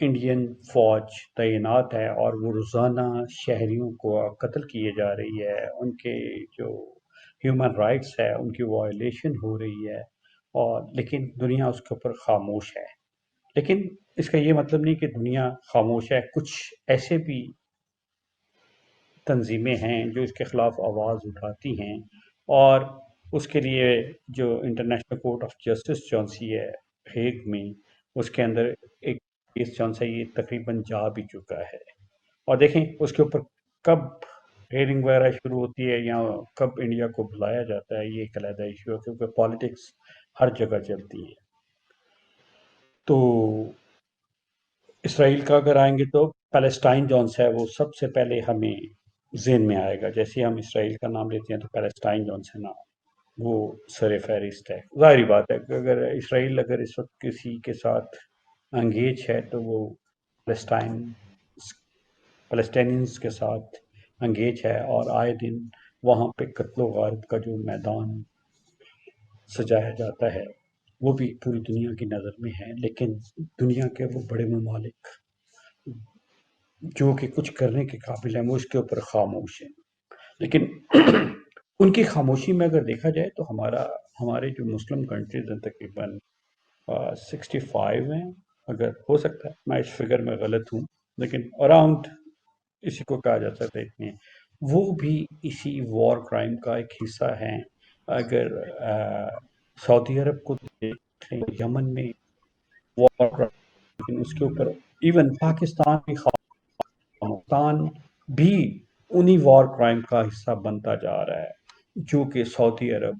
Indian فوج تعینات ہے اور وہ روزانہ شہریوں کو قتل کیے جا رہی ہے، ان کے جو ہیومن رائٹس ہے ان کی وائلیشن ہو رہی ہے، اور لیکن دنیا اس کے اوپر خاموش ہے۔ لیکن اس کا یہ مطلب نہیں کہ دنیا خاموش ہے، کچھ ایسے بھی تنظیمیں ہیں جو اس کے خلاف آواز اٹھاتی ہیں، اور اس کے لیے جو انٹرنیشنل کورٹ آف جسٹس جونسی ہے ہیگ میں، اس کے اندر ایک کیس جونسا یہ تقریباً جا بھی چکا ہے، اور دیکھیں اس کے اوپر کب ہیئرنگ وغیرہ شروع ہوتی ہے یا کب انڈیا کو بلایا جاتا ہے، یہ ایک علیحدہ ایشو ہے کیونکہ پالیٹکس ہر جگہ چلتی ہے۔ تو اسرائیل کا اگر آئیں گے تو پیلسٹائن جون سے ہے وہ سب سے پہلے ہمیں ذہن میں آئے گا، جیسے ہم اسرائیل کا نام لیتے ہیں تو پیلسٹائن جون سے نا وہ سر فہرست ہے۔ ظاہری بات ہے کہ اگر اسرائیل اگر اس وقت کسی کے ساتھ انگیج ہے تو وہ پیلسٹائن پیلسٹینینز کے ساتھ انگیج ہے، اور آئے دن وہاں پہ قتل و غارت کا جو میدان سجایا جاتا ہے وہ بھی پوری دنیا کی نظر میں ہے، لیکن دنیا کے وہ بڑے ممالک جو کہ کچھ کرنے کے قابل ہیں وہ اس کے اوپر خاموش ہیں۔ لیکن ان کی خاموشی میں اگر دیکھا جائے تو ہمارے جو مسلم کنٹریز ہیں تقریباً 65 ہیں، اگر ہو سکتا ہے میں اس فگر میں غلط ہوں، لیکن اراؤنڈ اسی کو کہا جا سکتا ہے، وہ بھی اسی وار کرائم کا ایک حصہ ہیں۔ اگر سعودی عرب کو دیکھیں یمن میں وار کرائم، لیکن اس کے اوپر ایون پاکستان بھی انہی وار کرائم کا حصہ بنتا جا رہا ہے جو کہ سعودی عرب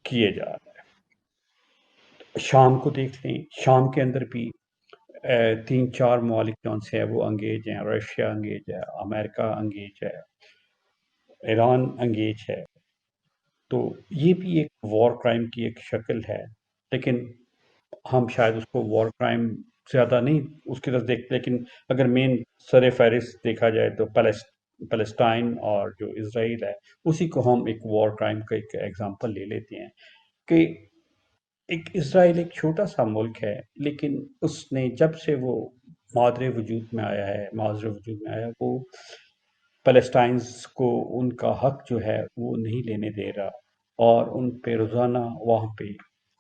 کیے جا رہا ہے۔ شام کو دیکھ لیں، شام کے اندر بھی 3-4 ممالک جون سے ہے وہ انگیج ہیں، رشیا انگیج ہے، امریکہ انگیج ہے، ایران انگیج ہے۔ تو یہ بھی ایک وار کرائم کی ایک شکل ہے، لیکن ہم شاید اس کو وار کرائم زیادہ نہیں اس کی طرف دیکھتے، لیکن اگر مین سر فہرست دیکھا جائے تو پیلسٹائن اور جو اسرائیل ہے اسی کو ہم ایک وار کرائم کا ایک ایگزامپل لے لیتے ہیں کہ ایک اسرائیل ایک چھوٹا سا ملک ہے، لیکن اس نے جب سے وہ معاشرے وجود میں آیا وہ پیلسٹائنز کو ان کا حق جو ہے وہ نہیں لینے دے رہا، اور ان پہ روزانہ وہاں پہ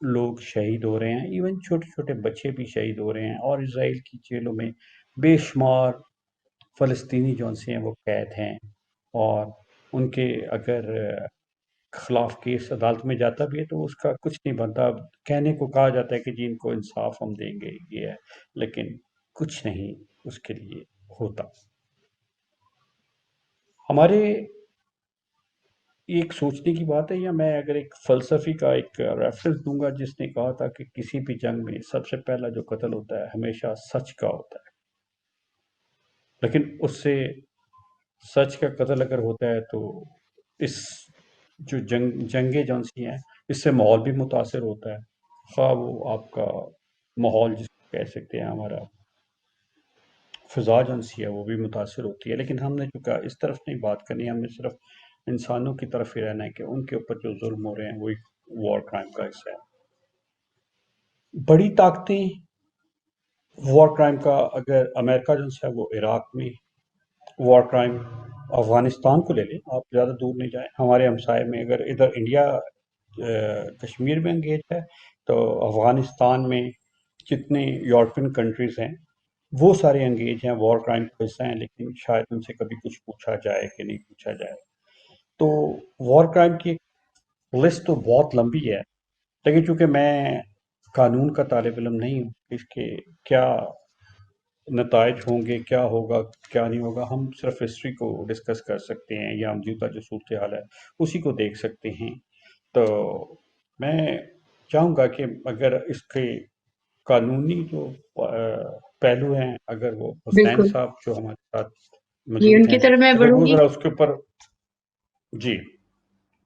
لوگ شہید ہو رہے ہیں، ایون چھوٹے چھوٹے بچے بھی شہید ہو رہے ہیں، اور اسرائیل کی جیلوں میں بے شمار فلسطینی جو سے ہیں وہ قید ہیں، اور ان کے اگر خلاف کیس عدالت میں جاتا بھی ہے تو اس کا کچھ نہیں بنتا، کہنے کو کہا جاتا ہے کہ جی ان کو انصاف ہم دیں گے یہ ہے، لیکن کچھ نہیں اس کے لیے ہوتا۔ ہمارے یہ ایک سوچنے کی بات ہے، یا میں اگر ایک فلسفی کا ایک ریفرنس دوں گا جس نے کہا تھا کہ کسی بھی جنگ میں سب سے پہلا جو قتل ہوتا ہے ہمیشہ سچ کا ہوتا ہے، لیکن اس سے سچ کا قتل اگر ہوتا ہے تو اس جو جنگیں جون سی ہیں اس سے ماحول بھی متاثر ہوتا ہے، خواہ وہ آپ کا ماحول جس کو کہہ سکتے ہیں ہمارا فضا جون سی ہے وہ بھی متاثر ہوتی ہے، لیکن ہم نے جو کہا اس طرف نہیں بات کرنی، ہم نے صرف انسانوں کی طرف ہی رہنا ہے کہ ان کے اوپر جو ظلم ہو رہے ہیں وہ ایک وار کرائم کا حصہ ہے۔ بڑی طاقتیں وار کرائم کا اگر امریکہ جو ہے وہ عراق میں وار کرائم، افغانستان کو لے لیں، آپ زیادہ دور نہیں جائیں، ہمارے ہمسائے میں اگر ادھر انڈیا کشمیر میں انگیج ہے تو افغانستان میں جتنے یورپین کنٹریز ہیں وہ سارے انگیج ہیں، وار کرائم کا حصہ ہیں، لیکن شاید ان سے کبھی کچھ پوچھا جائے کہ نہیں پوچھا جائے۔ تو وار کرائم کی لسٹ تو بہت لمبی ہے، لیکن چونکہ میں قانون کا طالب علم نہیں ہوں، اس کے کیا نتائج ہوں گے، کیا ہوگا کیا نہیں ہوگا، ہم صرف ہسٹری کو ڈسکس کر سکتے ہیں یا موجودہ جو صورتحال ہے اسی کو دیکھ سکتے ہیں۔ تو میں چاہوں گا کہ اگر اس کے قانونی جو پہلو ہیں، اگر وہ حسنین بالکل صاحب جو ہمارے ساتھ جی، ان موجود کی ہیں طرف میں اگر بڑھوں وہ گی۔ ذرا اس کے اوپر، جی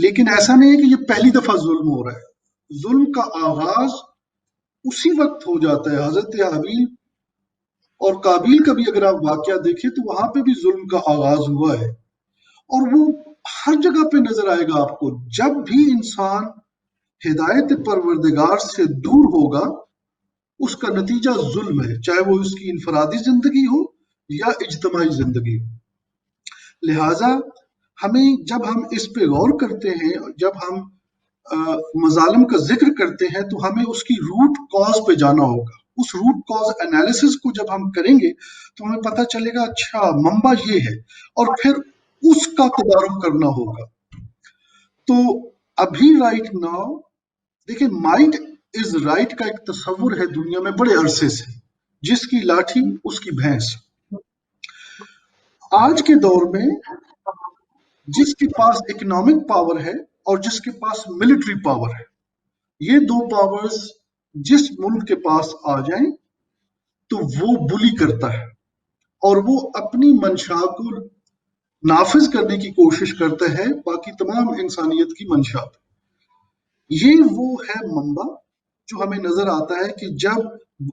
لیکن ایسا نہیں ہے کہ یہ پہلی دفعہ ظلم ہو رہا ہے. ظلم کا آغاز اسی وقت ہو جاتا ہے. حضرت حابیل اور قابیل کا بھی اگر آپ واقعہ دیکھیں تو وہاں پہ بھی ظلم کا آغاز ہوا ہے، اور وہ ہر جگہ پہ نظر آئے گا آپ کو. جب بھی انسان ہدایت پروردگار سے دور ہوگا اس کا نتیجہ ظلم ہے، چاہے وہ اس کی انفرادی زندگی ہو یا اجتماعی زندگی ہو. لہٰذا ہمیں جب ہم اس پہ غور کرتے ہیں، جب ہم مظالم کا ذکر کرتے ہیں تو ہمیں اس کی روٹ کاز پہ جانا ہوگا. اس روٹ کاز انالیسس کو جب ہم کریں گے تو ہمیں پتہ چلے گا اچھا منبع یہ ہے، اور پھر اس کا تدارک کرنا ہوگا. تو ابھی رائٹ ناؤ دیکھیں، مائٹ از رائٹ کا ایک تصور ہے دنیا میں بڑے عرصے سے، جس کی لاٹھی اس کی بھینس. آج کے دور میں جس کے پاس اکنامک پاور ہے اور جس کے پاس ملٹری پاور ہے، یہ دو پاورز جس ملک کے پاس آ جائیں تو وہ بلی کرتا ہے اور وہ اپنی منشا کو نافذ کرنے کی کوشش کرتا ہے باقی تمام انسانیت کی منشا پہ. یہ وہ ہے منبع جو ہمیں نظر آتا ہے کہ جب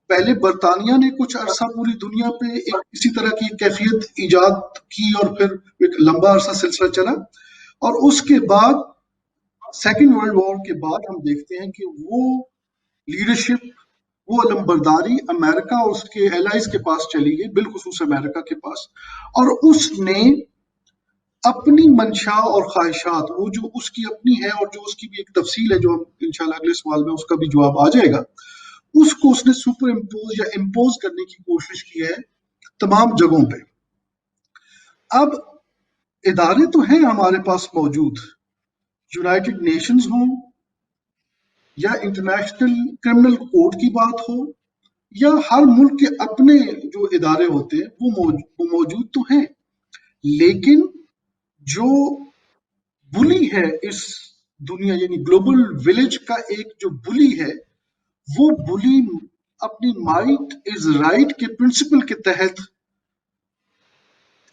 پہلے برطانیہ نے کچھ عرصہ پوری دنیا پہ ایک اسی طرح کی کیفیت ایجاد کی اور پھر ایک لمبا عرصہ سلسلہ چلا، اور اس کے بعد سیکنڈ ورلڈ وار کے بعد ہم دیکھتے ہیں کہ وہ لیڈرشپ، وہ علمبرداری امریکہ اور اس کے ایلائز کے پاس چلی گئی، بالخصوص امریکہ کے پاس، اور اس نے اپنی منشا اور خواہشات، وہ جو اس کی اپنی ہے اور جو اس کی بھی ایک تفصیل ہے جو ہم انشاءاللہ اگلے سوال میں اس کا بھی جواب آ جائے گا، اس کو اس نے سپر امپوز یا امپوز کرنے کی کوشش کی ہے تمام جگہوں پہ. اب ادارے تو ہیں ہمارے پاس موجود، یونائٹڈ نیشنز ہوں یا انٹرنیشنل کرمنل کورٹ کی بات ہو یا ہر ملک کے اپنے جو ادارے ہوتے ہیں وہ موجود تو ہیں، لیکن جو بلی ہے اس دنیا یعنی گلوبل ولیج کا ایک جو بلی ہے، وہ بلی اپنی مائٹ از رائٹ کے پرنسپل کے تحت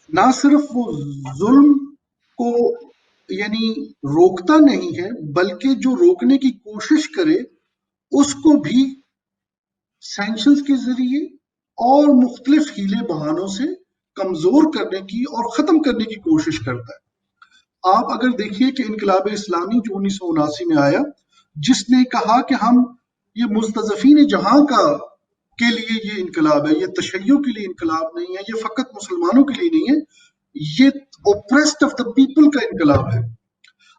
نہ صرف وہ ظلم کو یعنی روکتا نہیں ہے، بلکہ جو روکنے کی کوشش کرے اس کو بھی سینکشنز کے ذریعے اور مختلف ہیلے بہانوں سے کمزور کرنے کی اور ختم کرنے کی کوشش کرتا ہے. آپ اگر دیکھیے کہ انقلاب اسلامی جو 1979 میں آیا، جس نے کہا کہ ہم یہ مستضعفین جہاں کے لیے یہ انقلاب ہے، یہ تشیع کے لیے انقلاب نہیں ہے، یہ فقط مسلمانوں کے لیے نہیں ہے، یہ اوپریسڈ آف دا پیپل کا انقلاب ہے.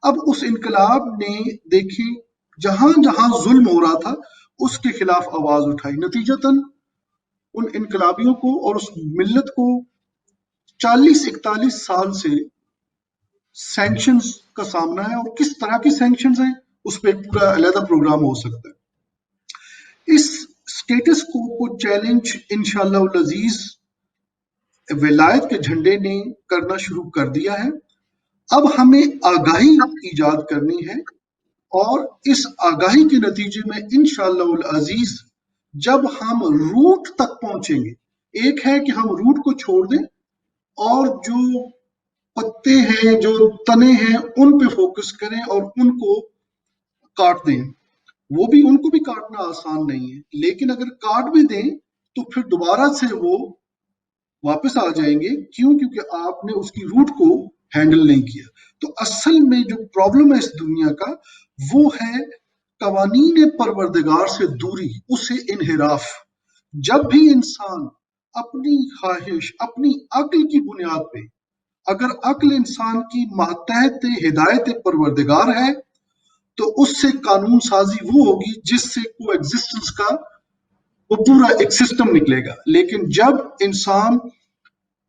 اب اس انقلاب نے دیکھیں جہاں جہاں ظلم ہو رہا تھا اس کے خلاف آواز اٹھائی. نتیجتاً ان انقلابیوں کو اور اس ملت کو 40-41 سال سے سینکشنز کا سامنا ہے، اور کس طرح کی سینکشنز ہیں اس پہ ایک پورا علیحدہ پروگرام ہو سکتا ہے. اس سٹیٹس کو چیلنج انشاءاللہ العزیز ولایت کے جھنڈے نے کرنا شروع کر دیا ہے. اب ہمیں آگاہی ایجاد کرنی ہے، اور اس آگاہی کے نتیجے میں انشاءاللہ العزیز جب ہم روٹ تک پہنچیں گے، ایک ہے کہ ہم روٹ کو چھوڑ دیں اور جو پتے ہیں جو تنے ہیں ان پہ فوکس کریں اور ان کو کاٹ دیں. وہ بھی ان کو بھی کاٹنا آسان نہیں ہے، لیکن اگر کاٹ بھی دیں تو پھر دوبارہ سے وہ واپس آ جائیں گے. کیوں؟ کیونکہ آپ نے اس کی روٹ کو ہینڈل نہیں کیا. تو اصل میں جو پرابلم ہے اس دنیا کا وہ ہے قوانین پروردگار سے دوری، اسے انحراف. جب بھی انسان اپنی خواہش، اپنی عقل کی بنیاد پہ، اگر عقل انسان کی ماتحت ہدایت پروردگار ہے تو اس سے قانون سازی وہ ہوگی جس سے کو ایگزسٹنس کا وہ پورا ایک سسٹم نکلے گا. لیکن جب انسان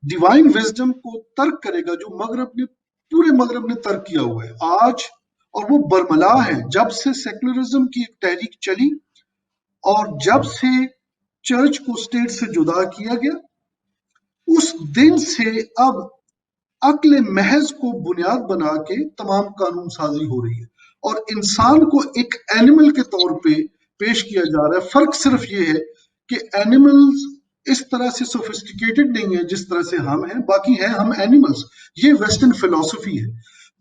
ڈیوائن وزڈم کو ترک کرے گا، جو پورے مغرب نے ترک کیا ہوا ہے آج، اور وہ برملا ہے جب سے سیکولرزم کی ایک تحریک چلی اور جب سے چرچ کو اسٹیٹ سے جدا کیا گیا، اس دن سے اب عقل محض کو بنیاد بنا کے تمام قانون سازی ہو رہی ہے اور انسان کو ایک اینیمل کے طور پہ پیش کیا جا رہا ہے. فرق صرف یہ ہے کہ اینیملز اس طرح سے سوفسٹیکیٹڈ نہیں ہے جس طرح سے ہم ہیں، باقی ہیں ہم اینیملز. یہ ویسٹرن فلسفی ہے.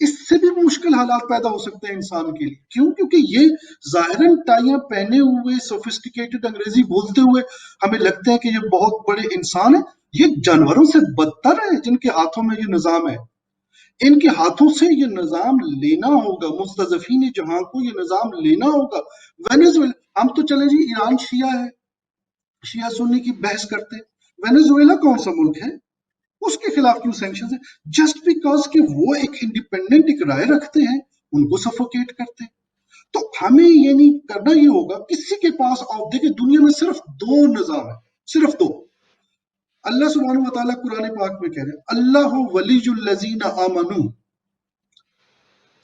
اس سے بھی مشکل حالات پیدا ہو سکتے ہیں انسان کے لیے. کیوں؟ کیونکہ یہ ظاہراً ٹائیاں پہنے ہوئے سوفسٹیکیٹڈ انگریزی بولتے ہوئے ہمیں لگتے ہیں کہ یہ بہت بڑے انسان ہیں. یہ جانوروں سے بدتر ہے جن کے ہاتھوں میں یہ نظام ہے. ان کے ہاتھوں سے یہ نظام لینا ہوگا. مستضعفین جہاں کو یہ نظام لینا ہوگا. وینیزویلا، ہم تو چلے جی ایران شیعہ ہے، شیعہ سنی کی بحث کرتے ہیں. وینیزویلا کون سا ملک ہے؟ اس کے خلاف کیوں سینکشنز ہیں؟ جسٹ بیکاز کہ وہ ایک انڈیپینڈنٹ ایک رائے رکھتے ہیں، ان کو سفوکیٹ کرتے ہیں. تو ہمیں یہ نہیں کرنا. یہ ہوگا کسی کے پاس آپ دیکھیں دنیا میں صرف 2 نظام ہے، صرف 2. اللہ سبحانہ و تعالیٰ قرآن پاک میں کہہ رہے ہیں اللہ ولی الذین آمنوا،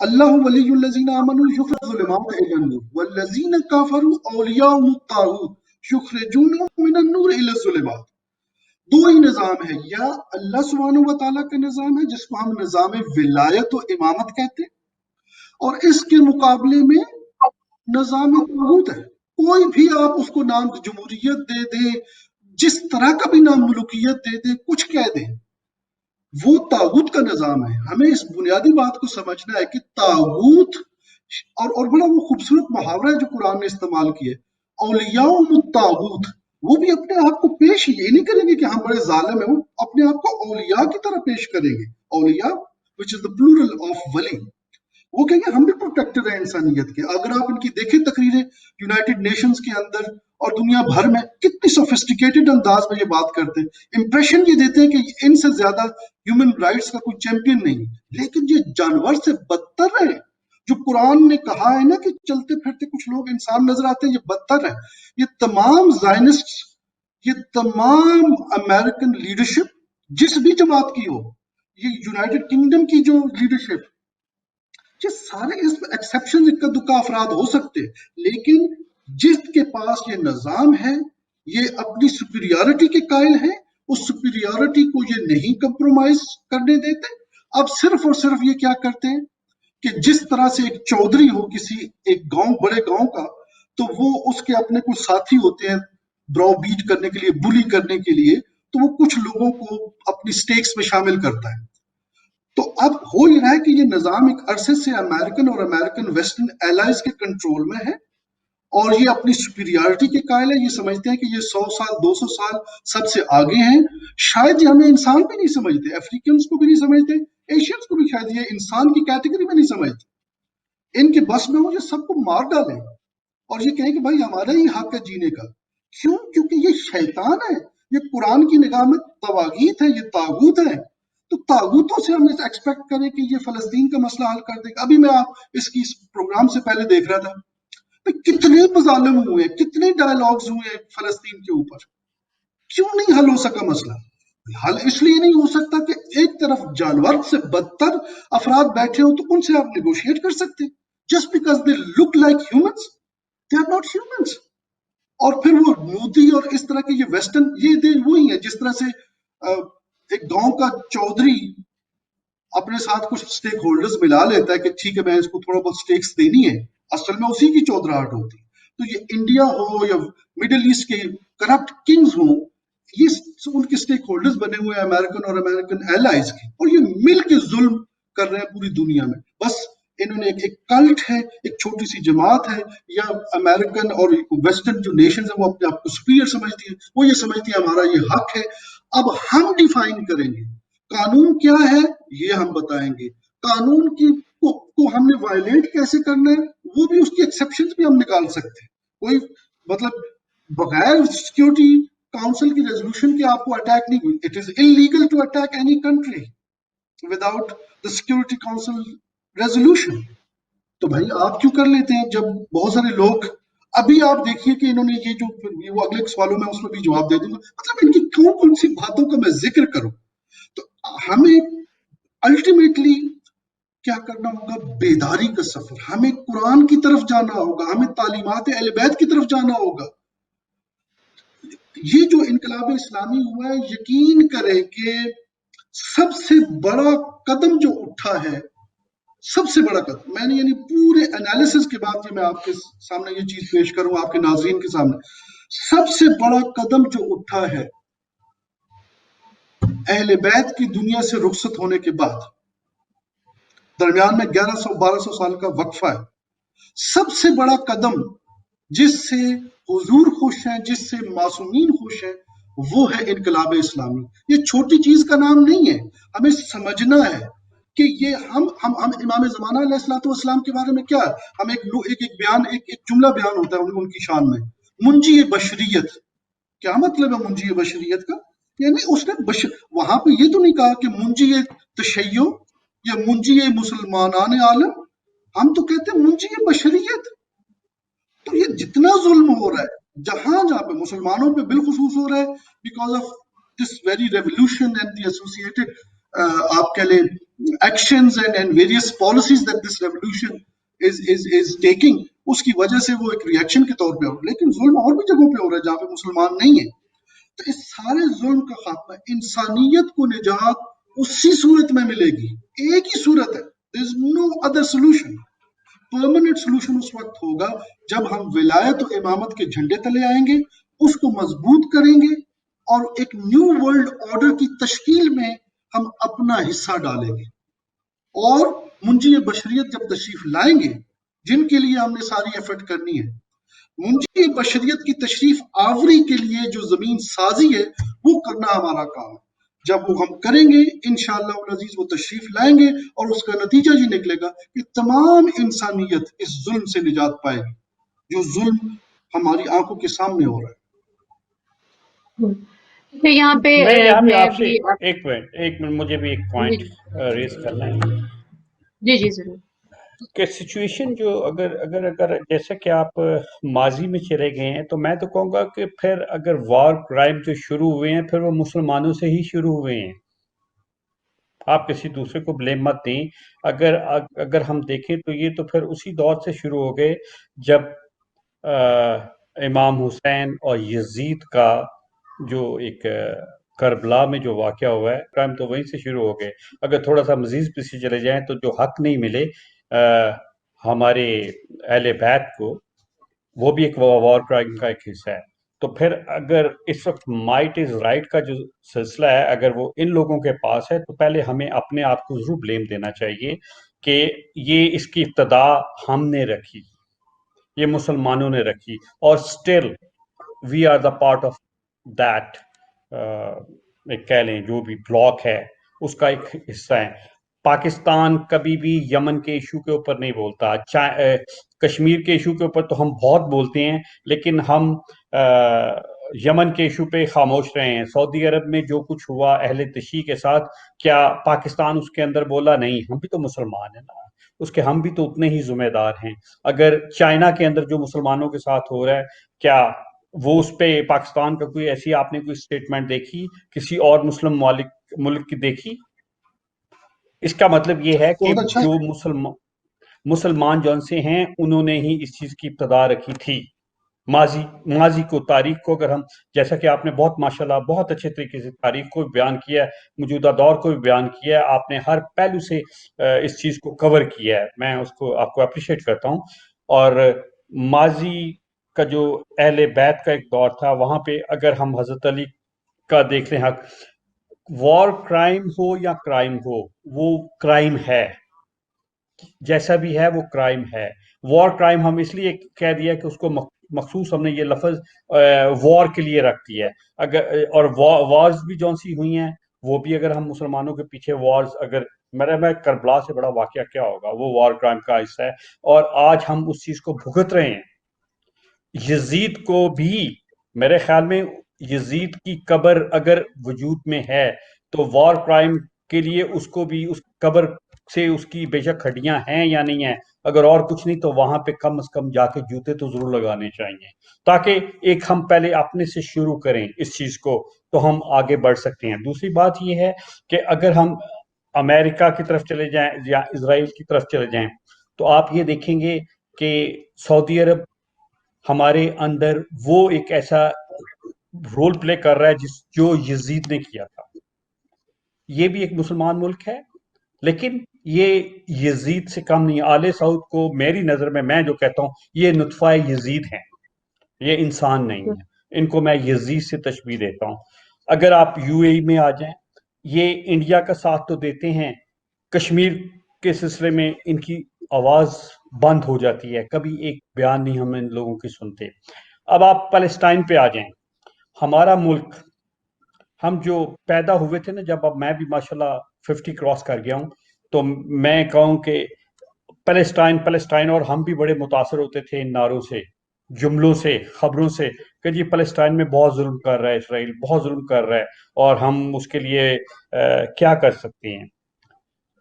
اللہ ولی الذین آمنوا یخرجون الظلمات الی النور والذین کفروا اولیاءهم الطاغوت یخرجونهم من النور الی الظلمات. 2 ہی نظام ہے. یا اللہ سبحانہ و تعالیٰ کا نظام ہے جس کو ہم نظام ولایت و امامت کہتے ہیں، اور اس کے مقابلے میں نظام طاغوت ہے. کوئی بھی آپ اس کو نام جمہوریت دے دیں، جس طرح کا بھی نام ملوکیت دے دیں، کچھ کہہ دیں، وہ طاغوت کا نظام ہے. ہمیں اس بنیادی بات کو سمجھنا ہے کہ طاغوت اور بڑا وہ خوبصورت محاورہ ہے جو قرآن نے استعمال کیا ہے، اولیاء الطاغوت. وہ بھی اپنے آپ کو پیش یہ نہیں کریں گے کہ ہم بڑے ظالم ہیں، وہ اپنے آپ کو اولیاء کی طرح پیش کریں گے. اولیاء which is the plural of ولی. وہ کہیں گے ہم بھی پروٹیکٹر ہیں انسانیت کے. اگر آپ ان کی دیکھیں تقریریں یونائٹڈ نیشنز کے اندر اور دنیا بھر میں، کتنی سوفسٹیکیٹڈ انداز میں یہ بات کرتے ہیں. امپریشن یہ دیتے ہیں کہ ان سے زیادہ ہیومن رائٹس کا کوئی چیمپئن نہیں، لیکن یہ جانور سے بدتر ہے. جو قرآن نے کہا ہے نا کہ چلتے پھرتے کچھ لوگ انسان نظر آتے ہیں، یہ بدتر ہے. یہ تمام زائنسٹ، یہ تمام امریکن لیڈرشپ جس بھی جماعت کی ہو، یہ یونائٹڈ کنگڈم کی جو لیڈرشپ، یہ سارے اس میں ایکسیپشن اکا دکا افراد ہو سکتے، لیکن جس کے پاس یہ نظام ہے یہ اپنی سپیریورٹی کے قائل ہیں. اس سپیریورٹی کو یہ نہیں کمپرومائز کرنے دیتے. اب صرف اور صرف یہ کیا کرتے ہیں کہ جس طرح سے ایک چودھری ہو کسی ایک گاؤں، بڑے گاؤں کا، تو وہ اس کے اپنے کچھ ساتھی ہوتے ہیں براؤ بیٹ کرنے کے لیے، بلی کرنے کے لیے، تو وہ کچھ لوگوں کو اپنی سٹیکس میں شامل کرتا ہے. تو اب ہو یہ رہا ہے کہ یہ نظام ایک عرصے سے امریکن اور امریکن ویسٹرن ایلائز کے کنٹرول میں ہے، اور یہ اپنی سپیریورٹی کے قائل ہے. یہ سمجھتے ہیں کہ یہ 100 سال 200 سال سب سے آگے ہیں. شاید یہ ہمیں انسان بھی نہیں سمجھتے، افریقنس کو بھی نہیں سمجھتے، ایشینز کو بھی شاید یہ انسان کی کیٹیگری میں نہیں سمجھتے. ان کے بس میں ہو یہ سب کو مار ڈالیں اور یہ کہیں کہ بھائی ہمارا ہی حق ہے جینے کا. کیوں؟ کیونکہ یہ شیطان ہے. یہ قرآن کی نگاہ میں طواغیت ہے، یہ طاغوت ہے. تو طاغوتوں سے ہم ایکسپیکٹ کریں کہ یہ فلسطین کا مسئلہ حل کر دے گا. ابھی میں آپ اس کی پروگرام سے پہلے دیکھ رہا تھا، کتنے مظالم ہوئے، کتنے ڈائلاگز ہوئے فلسطین کے اوپر. کیوں نہیں حل ہو سکا مسئلہ؟ حل اس لیے نہیں ہو سکتا کہ ایک طرف جانور سے بدتر افراد بیٹھے ہو، تو ان سے آپ نیگوشیٹ کر سکتے. Just because they look like humans, they are not humans. اور پھر وہ مودی اور اس طرح کے یہ ویسٹرن، یہ وہی ہے جس طرح سے ایک گاؤں کا چودھری اپنے ساتھ کچھ سٹیک ہولڈرز ملا لیتا ہے کہ ٹھیک ہے میں اس کو تھوڑا بہت سٹیکس دینی ہے، اصل میں اسی کی چودراہٹ ہوتی. تو یہ انڈیا ہو یا مڈل ایسٹ کے کرپٹ کنگز ہوں، یہ ان کے سٹیک ہولڈرز بنے ہوئے ہیں امریکن اور امریکن ایلائز کے، اور یہ مل کے ظلم کر رہے ہیں پوری دنیا میں. بس انہوں نے ایک کلٹ ہے، ایک چھوٹی سی جماعت ہے، یا امریکن اور ویسٹرن جو نیشنز ہیں وہ اپنے آپ کو سپیریئر سمجھتی ہیں، وہ یہ سمجھتی ہیں ہمارا یہ حق ہے. اب ہم ڈیفائن کریں گے قانون کیا ہے، یہ ہم بتائیں گے. قانون کی کو ہم نے وائلیٹ کیسے کرنا ہے، وہ بھی اس کی ایکسیپشنز بھی ہم نکال سکتے ہیں. کوئی مطلب بغیر سیکیورٹی کاؤنسل کی ریزولوشن کے آپ کو اٹیک نہیں ہوئی. It is illegal to attack any country without the security council resolution. تو بھائی آپ کیوں کر لیتے ہیں جب بہت سارے لوگ، ابھی آپ دیکھیے کہ انہوں نے یہ جو وہ اگلے سوالوں میں اس میں بھی جواب دے دوں گا، مطلب ان کی کون سی باتوں کا میں ذکر کروں. تو ہمیں الٹیمیٹلی کیا کرنا ہوگا؟ بیداری کا سفر. ہمیں قرآن کی طرف جانا ہوگا، ہمیں تعلیمات اہل بیت کی طرف جانا ہوگا. یہ جو انقلاب اسلامی ہوا ہے، یقین کریں کہ سب سے بڑا قدم جو اٹھا ہے، سب سے بڑا قدم، میں نے یعنی پورے انالیسس کے بعد یہ میں آپ کے سامنے یہ چیز پیش کروں، آپ کے ناظرین کے سامنے، سب سے بڑا قدم جو اٹھا ہے اہل بیت کی دنیا سے رخصت ہونے کے بعد، درمیان میں 1100-1200 سال کا وقفہ ہے. سب سے بڑا قدم جس سے حضور خوش ہیں، جس سے معصومین خوش ہیں، وہ ہے انقلاب اسلامی. یہ چھوٹی چیز کا نام نہیں ہے. ہمیں سمجھنا ہے کہ یہ ہم امام زمانہ علیہ الصلوۃ والسلام کے بارے میں کیا ہے. ہم ایک بیان، ایک جملہ بیان ہوتا ہے ان کی شان میں، منجی بشریت. کیا مطلب ہے منجی بشریت کا؟ یعنی اس نے وہاں پہ یہ تو نہیں کہا کہ منجی تشیع یا منجی مسلمانان عالم. ہم تو کہتے ہیں منجی بشریت. تو یہ جتنا ظلم ہو رہا ہے جہاں پہ مسلمانوں پہ بالخصوص ہو رہا ہے، because of this very revolution and the associated آپ کہہ لیں actions and various policies that this revolution is taking, اس کی وجہ سے وہ ایک ریئیکشن کے طور پہ ہو رہا ہے. لیکن ظلم اور بھی جگہوں پہ ہو رہا ہے جہاں پہ مسلمان نہیں ہیں. تو اس سارے ظلم کا خاتمہ، انسانیت کو نجات اسی صورت میں ملے گی. ایک ہی صورت ہے، there is no other solution. Permanent solution اس وقت ہوگا جب ہم ولایت و امامت کے جھنڈے تلے آئیں گے، اس کو مضبوط کریں گے اور ایک نیو ورلڈ آرڈر کی تشکیل میں ہم اپنا حصہ ڈالیں گے. اور منجی بشریت جب تشریف لائیں گے، جن کے لیے ہم نے ساری ایفرٹ کرنی ہے، منجی بشریت کی تشریف آوری کے لیے جو زمین سازی ہے وہ کرنا ہمارا کام ہے. جب وہ ہم کریں گے انشاءاللہ العزیز وہ تشریف لائیں گے اور اس کا نتیجہ یہ نکلے گا کہ تمام انسانیت اس ظلم سے نجات پائے گی جو ظلم ہماری آنکھوں کے سامنے ہو رہا ہے. یہاں پہ میں یہاں پہ میں آپ سے بھی ایک منٹ مجھے بھی ایک پوائنٹ ریز کرنا ہے جی ضرور. کہ سچویشن جو اگر جیسا کہ آپ ماضی میں چلے گئے ہیں، تو میں تو کہوں گا کہ پھر اگر وار کرائم جو شروع ہوئے ہیں پھر وہ مسلمانوں سے ہی شروع ہوئے ہیں. آپ کسی دوسرے کو بلیم مت دیں. اگر ہم دیکھیں تو یہ تو پھر اسی دور سے شروع ہو گئے جب امام حسین اور یزید کا جو ایک کربلا میں جو واقعہ ہوا ہے، کرائم تو وہیں سے شروع ہو گئے. اگر تھوڑا سا مزید پیچھے چلے جائیں تو جو حق نہیں ملے ہمارے اہل بیت کو، وہ بھی ایک وار کرائم کا ایک حصہ ہے. تو پھر اگر اس وقت مائٹ از رائٹ کا جو سلسلہ ہے اگر وہ ان لوگوں کے پاس ہے، تو پہلے ہمیں اپنے آپ کو ضرور بلیم دینا چاہیے کہ یہ اس کی ابتدا ہم نے رکھی، یہ مسلمانوں نے رکھی، اور still we are the part of that, کہہ لیں جو بھی بلاک ہے اس کا ایک حصہ ہے. پاکستان کبھی بھی یمن کے ایشو کے اوپر نہیں بولتا. کشمیر کے ایشو کے اوپر تو ہم بہت بولتے ہیں، لیکن ہم یمن کے ایشو پہ خاموش رہے ہیں. سعودی عرب میں جو کچھ ہوا اہل تشیع کے ساتھ، کیا پاکستان اس کے اندر بولا؟ نہیں. ہم بھی تو مسلمان ہیں نا، اس کے ہم بھی تو اتنے ہی ذمہ دار ہیں. اگر چائنا کے اندر جو مسلمانوں کے ساتھ ہو رہا ہے، کیا وہ اس پہ پاکستان کا کوئی ایسی آپ نے کوئی اسٹیٹمنٹ دیکھی؟ کسی اور مسلم ملک کی دیکھی؟ اس کا مطلب یہ ہے کہ بہت اچھا. جو مسلمان جون سے ہیں انہوں نے ہی اس چیز کی ابتدا رکھی تھی. ماضی کو، تاریخ کو اگر ہم، جیسا کہ آپ نے بہت ماشاءاللہ بہت اچھے طریقے سے تاریخ کو بیان کیا ہے، موجودہ دور کو بھی بیان کیا ہے، آپ نے ہر پہلو سے اس چیز کو کور کیا ہے، میں اس کو آپ کو اپریشیٹ کرتا ہوں. اور ماضی کا جو اہل بیت کا ایک دور تھا، وہاں پہ اگر ہم حضرت علی کا دیکھ لیں حق، وار کرائم ہو یا کرائم ہو، وہ کرائم ہے، جیسا بھی ہے وہ کرائم ہے. وار کرائم ہم اس لیے کہہ دیا کہ اس کو مخصوص ہم نے یہ لفظ وار کے لیے رکھ دیا ہے. اور وارز بھی جون سی ہوئی ہیں، وہ بھی اگر ہم مسلمانوں کے پیچھے وارز، اگر میں کربلا سے بڑا واقعہ کیا ہوگا، وہ وار کرائم کا حصہ ہے. اور آج ہم اس چیز کو بھگت رہے ہیں. یزید کو بھی میرے خیال میں، یزید کی قبر اگر وجود میں ہے تو وار کرائم کے لیے اس کو بھی اس قبر سے اس کی بے شک ہڈیاں ہیں یا نہیں ہیں، اگر اور کچھ نہیں تو وہاں پہ کم از کم جا کے جوتے تو ضرور لگانے چاہیے، تاکہ ایک ہم پہلے اپنے سے شروع کریں اس چیز کو، تو ہم آگے بڑھ سکتے ہیں. دوسری بات یہ ہے کہ اگر ہم امریکہ کی طرف چلے جائیں یا اسرائیل کی طرف چلے جائیں، تو آپ یہ دیکھیں گے کہ سعودی عرب ہمارے اندر وہ ایک ایسا رول پلے کر رہا ہے جو یزید نے کیا تھا. یہ بھی ایک مسلمان ملک ہے، لیکن یہ یزید سے کم نہیں. آل سعود کو میری نظر میں، میں جو کہتا ہوں، یہ نطفہ یزید ہیں، یہ انسان نہیں ہے. ان کو میں یزید سے تشبیہ دیتا ہوں. اگر آپ یو اے ای میں آ جائیں، یہ انڈیا کا ساتھ تو دیتے ہیں، کشمیر کے سلسلے میں ان کی آواز بند ہو جاتی ہے، کبھی ایک بیان نہیں ہم ان لوگوں کی سنتے۔ اب آپ پیلسٹائن پہ آ جائیں، ہمارا ملک، ہم جو پیدا ہوئے تھے نا، جب اب میں بھی ماشاءاللہ 50 کراس کر گیا ہوں، تو میں کہوں کہ پیلسٹائن پیلسٹائن، اور ہم بھی بڑے متاثر ہوتے تھے ان نعروں سے، جملوں سے، خبروں سے کہ جی پیلسٹائن میں بہت ظلم کر رہا ہے اسرائیل، بہت ظلم کر رہا ہے، اور ہم اس کے لیے کیا کر سکتے ہیں۔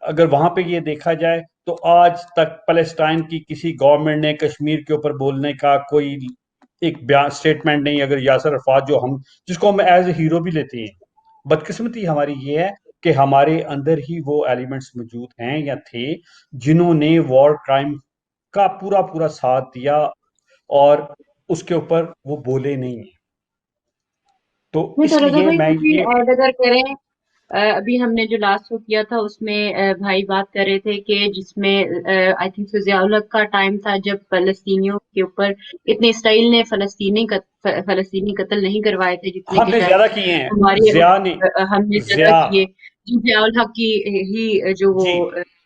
اگر وہاں پہ یہ دیکھا جائے تو آج تک پیلسٹائن کی کسی گورنمنٹ نے کشمیر کے اوپر بولنے کا کوئی ایک بیان اسٹیٹمنٹ نہیں۔ اگر یاسر عرفات جو ہم جس کو ہم ایز اے ہیرو بھی لیتے ہیں، بدقسمتی ہماری یہ ہے کہ ہمارے اندر ہی وہ ایلیمنٹس موجود ہیں یا تھے جنہوں نے وار کرائم کا پورا پورا ساتھ دیا اور اس کے اوپر وہ بولے نہیں ہیں۔ تو تو اس رضا لیے بھائی میں کچھ بھی یہ ایڈ اگر کریں، ابھی ہم نے جو لاسٹ شو کیا تھا اس میں بھائی بات کر رہے تھے کہ جس میں آئی تھنک ضیاء الحق کا ٹائم تھا جب فلسطینیوں کے اوپر اتنے اسرائیل نے فلسطینی قتل نہیں کروائے تھے جتنے ہم کہ نے شاید زیادہ کیے ہیں، ہماری ضیاء نے، ہم نے زیادہ ضیاء، کیے جی ضیاء الحق کی ہی جو وہ جی،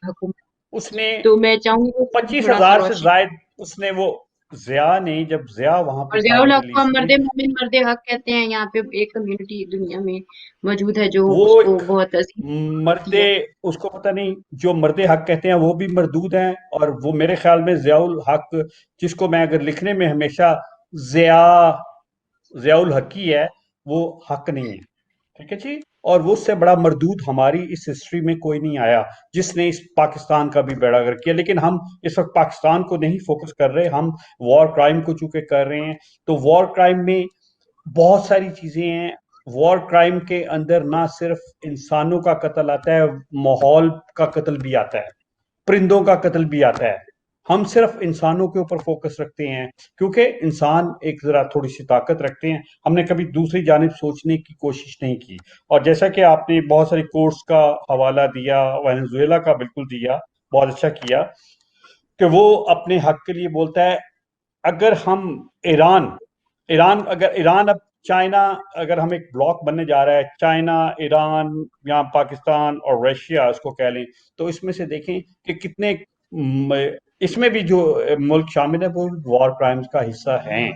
حکومت، اس نے تو میں چاہوں گی کہ اس پر بھی تھوڑا سا 25,000 سے روشنی۔ زائد، اس نے وہ ضیاء نے، جب ضیاء وہاں پہ اور تھا ضیاء الحق مڈل کو ہم ایسٹ میں، مرد مومن مرد حق کہتے ہیں، یہاں پہ ایک کمیونٹی دنیا میں موجود ہے جو وہ اس کو ایک بہت عظیم مرد، کرتی ہے۔ اس کو پتہ نہیں، جو مرد حق کہتے ہیں وہ بھی مردود ہیں، اور وہ میرے خیال میں ضیاء الحق، جس کو میں اگر لکھنے میں ہمیشہ ضیاء الحق ہی ہے، وہ حق نہیں ہے، ٹھیک ہے جی۔ اور وہ اس سے بڑا مردود ہماری اس ہسٹری میں کوئی نہیں آیا جس نے اس پاکستان کا بھی بیڑا گرک کیا۔ لیکن ہم اس وقت پاکستان کو نہیں فوکس کر رہے، ہم وار کرائم کو چونکہ کر رہے ہیں، تو وار کرائم میں بہت ساری چیزیں ہیں۔ وار کرائم کے اندر نہ صرف انسانوں کا قتل آتا ہے، ماحول کا قتل بھی آتا ہے، پرندوں کا قتل بھی آتا ہے۔ ہم صرف انسانوں کے اوپر فوکس رکھتے ہیں کیونکہ انسان ایک ذرا تھوڑی سی طاقت رکھتے ہیں، ہم نے کبھی دوسری جانب سوچنے کی کوشش نہیں کی۔ اور جیسا کہ آپ نے بہت ساری کورس کا حوالہ دیا، وینزویلا کا بالکل دیا، بہت اچھا کیا کہ وہ اپنے حق کے لیے بولتا ہے۔ اگر ہم اگر ایران اب چائنا، اگر ہم ایک بلاک بننے جا رہا ہے، چائنا، ایران یا پاکستان اور رشیا اس کو کہہ لیں، تو اس میں سے دیکھیں کہ کتنے اس میں بھی جو ملک شامل ہے وہ وار کرائمز کا حصہ ہیں،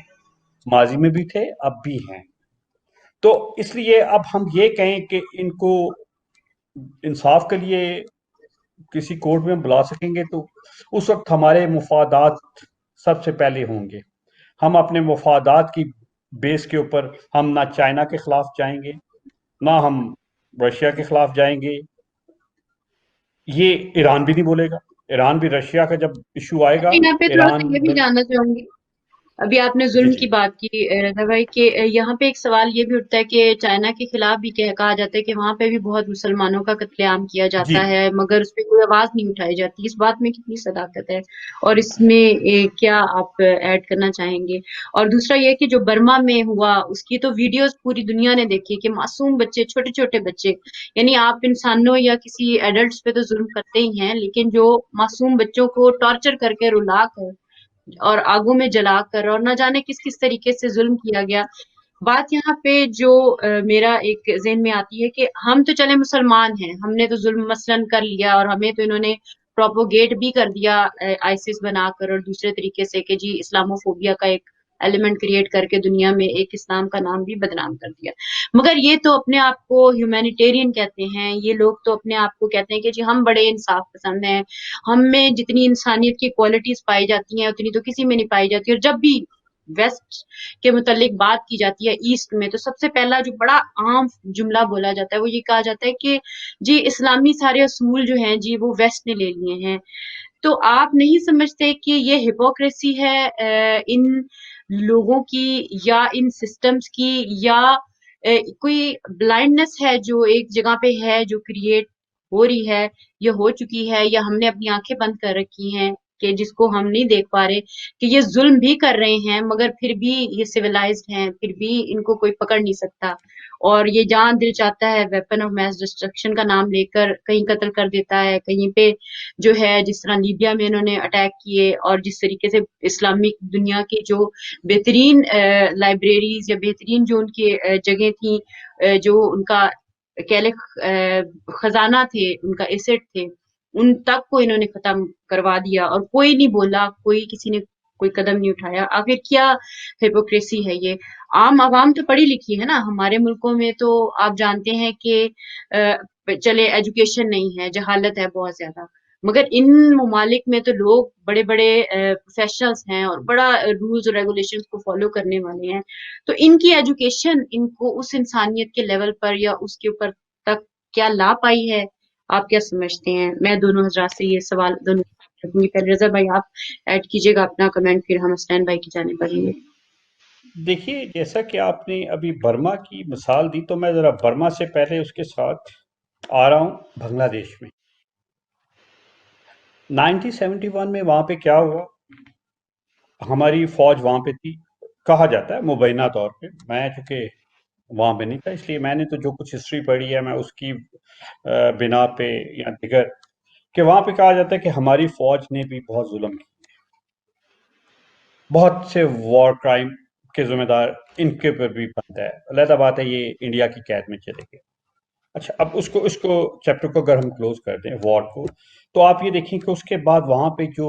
ماضی میں بھی تھے، اب بھی ہیں۔ تو اس لیے اب ہم یہ کہیں کہ ان کو انصاف کے لیے کسی کورٹ میں بلا سکیں گے تو اس وقت ہمارے مفادات سب سے پہلے ہوں گے۔ ہم اپنے مفادات کی بیس کے اوپر ہم نہ چائنا کے خلاف جائیں گے، نہ ہم رشیا کے خلاف جائیں گے۔ یہ ایران بھی نہیں بولے گا، ایران بھی رشیا کا جب ایشو آئے گا، میں یہاں پہ تھوڑا سا ایران یہ بھی جاننا چاہوں گی، ابھی آپ نے جی ظلم جی کی بات کی رضا بھائی، کہ یہاں پہ ایک سوال یہ بھی اٹھتا ہے کہ چائنا کے خلاف بھی کہا جاتا ہے کہ وہاں پہ بھی بہت مسلمانوں کا قتل عام کیا جی، جاتا ہے، مگر اس پہ کوئی آواز نہیں اٹھائی جاتی۔ اس بات میں کتنی صداقت ہے اور اس میں کیا آپ ایڈ کرنا چاہیں گے؟ اور دوسرا یہ کہ جو برما میں ہوا اس کی تو ویڈیوز پوری دنیا نے دیکھی کہ معصوم بچے، چھوٹے چھوٹے بچے، یعنی آپ انسانوں یا کسی ایڈلٹس پہ تو ظلم کرتے ہی ہیں، لیکن جو معصوم بچوں کو ٹارچر کر کے، رلا کر اور آگوں میں جلا کر، اور نہ جانے کس کس طریقے سے ظلم کیا گیا۔ بات یہاں پہ جو میرا ایک ذہن میں آتی ہے کہ ہم تو چلے مسلمان ہیں، ہم نے تو ظلم مثلاً کر لیا اور ہمیں تو انہوں نے پروپوگیٹ بھی کر دیا آئسس بنا کر اور دوسرے طریقے سے کہ جی اسلاموفوبیا کا ایک ایلیمنٹ کریٹ کر کے دنیا میں ایک اسلام کا نام بھی بدنام کر دیا۔ مگر یہ تو اپنے آپ کو ہیومینیٹیرین کہتے ہیں، یہ لوگ تو اپنے آپ کو کہتے ہیں کہ جی ہم بڑے انصاف پسند ہیں، ہم میں جتنی انسانیت کی کوالٹیز پائی جاتی ہیں اتنی تو کسی میں نہیں پائی جاتی۔ اور جب بھی ویسٹ کے متعلق بات کی جاتی ہے، ایسٹ میں، تو سب سے پہلا جو بڑا عام جملہ بولا جاتا ہے وہ یہ کہا جاتا ہے کہ جی اسلامی سارے اصول جو ہیں جی وہ ویسٹ نے لے لیے ہیں۔ تو آپ نہیں سمجھتے کہ یہ ہپوکریسی ہے ان لوگوں کی یا ان سسٹمز کی، یا کوئی بلائنڈنس ہے جو ایک جگہ پہ ہے جو کریٹ ہو رہی ہے یا ہو چکی ہے، یا ہم نے اپنی آنکھیں بند کر رکھی ہیں کہ جس کو ہم نہیں دیکھ پا رہے کہ یہ ظلم بھی کر رہے ہیں مگر پھر بھی یہ سویلائزڈ ہیں، پھر بھی ان کو کوئی پکڑ نہیں سکتا، اور یہ جہاں دل چاہتا ہے ویپن آف میس ڈسٹرکشن کا نام لے کر کہیں قتل کر دیتا ہے، کہیں پہ جو ہے جس طرح لیبیا میں انہوں نے اٹیک کیے، اور جس طریقے سے اسلامک دنیا کی جو بہترین لائبریریز یا بہترین جو ان کی جگہیں تھیں، جو ان کا کہہ لیں خزانہ تھے، ان کا ایسٹ تھے، ان تک کو انہوں نے ختم کروا دیا اور کوئی نہیں بولا, کوئی کسی نے کوئی قدم نہیں اٹھایا. آخر کیا ہپوکریسی ہے یہ؟ عام عوام تو پڑھی لکھی ہے نا, ہمارے ملکوں میں تو آپ جانتے ہیں کہ چلے ایجوکیشن نہیں ہے, جہالت ہے بہت زیادہ, مگر ان ممالک میں تو لوگ بڑے بڑے پروفیشنلز ہیں اور بڑا رولز اور ریگولیشنز کو فالو کرنے والے ہیں. تو ان کی ایجوکیشن ان کو اس انسانیت کے لیول پر یا اس کے اوپر تک کیا لا پائی ہے؟ آپ کیا سمجھتے ہیں؟ میں دونوں حضرات سے یہ سوال دونوں رکھوں گی. پہلے رضا بھائی آپ ایڈ کیجیے گا اپنا کمنٹ, پھر ہم حسنین بھائی کی جانب بڑھیں گے. دیکھیے جیسا کہ آپ نے ابھی برما کی مثال دی تو میں ذرا برما سے پہلے اس کے ساتھ آ رہا ہوں بنگلہ دیش میں. 1971 میں وہاں پہ کیا ہوا, ہماری فوج وہاں پہ تھی, کہا جاتا ہے مبینہ طور پہ, میں چونکہ وہاں پہ نہیں تھا اس لیے میں نے تو جو کچھ ہسٹری پڑھی ہے میں اس کی بنا پہ یا دیگر, کہ وہاں پہ کہا جاتا ہے کہ ہماری فوج نے بھی بہت ظلم کی, بہت سے وار کرائم کے ذمہ دار ان کے اوپر بھی بنتا ہے. علیحدہ بات ہے یہ انڈیا کی قید میں چلے گئے. اچھا اب اس کو چیپٹر کو اگر ہم کلوز کر دیں وار کو, تو آپ یہ دیکھیں کہ اس کے بعد وہاں پہ جو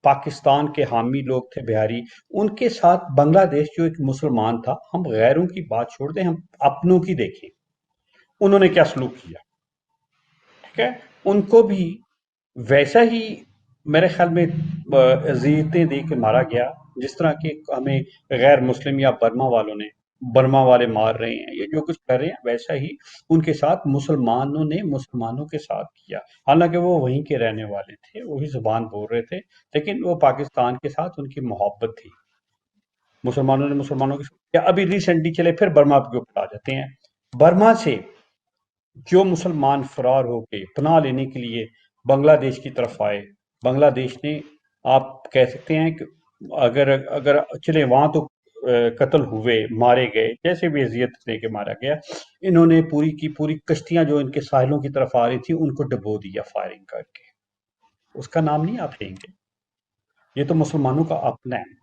پاکستان کے حامی لوگ تھے بہاری, ان کے ساتھ بنگلہ دیش جو ایک مسلمان تھا, ہم غیروں کی بات چھوڑ دیں, ہم اپنوں کی دیکھیں انہوں نے کیا سلوک کیا. ٹھیک ہے, ان کو بھی ویسا ہی میرے خیال میں اذیتیں دے کے مارا گیا جس طرح کہ ہمیں غیر مسلم یا برما والے مار رہے ہیں, یہ جو کچھ کر رہے ہیں ویسا ہی ان کے ساتھ مسلمانوں نے مسلمانوں کے ساتھ کیا. حالانکہ وہ وہیں کے رہنے والے تھے, وہی زبان بول رہے تھے, لیکن وہ پاکستان کے ساتھ ان کی محبت تھی. مسلمانوں نے مسلمانوں کے ساتھ کیا. ابھی ریسنٹلی چلے پھر برما کے اوپر آ جاتے ہیں. برما سے جو مسلمان فرار ہو کے پناہ لینے کے لیے بنگلہ دیش کی طرف آئے, بنگلہ دیش نے, آپ کہہ سکتے ہیں کہ اگر چلے وہاں تو قتل ہوئے, مارے گئے, جیسے بھی اذیت دے کے مارا گیا, انہوں نے پوری کی پوری کشتیاں جو ان کے ساحلوں کی طرف آ رہی تھی ان کو ڈبو دیا فائرنگ کر کے. اس کا نام نہیں آپ لیں گے, یہ تو مسلمانوں کا اپنا ہے.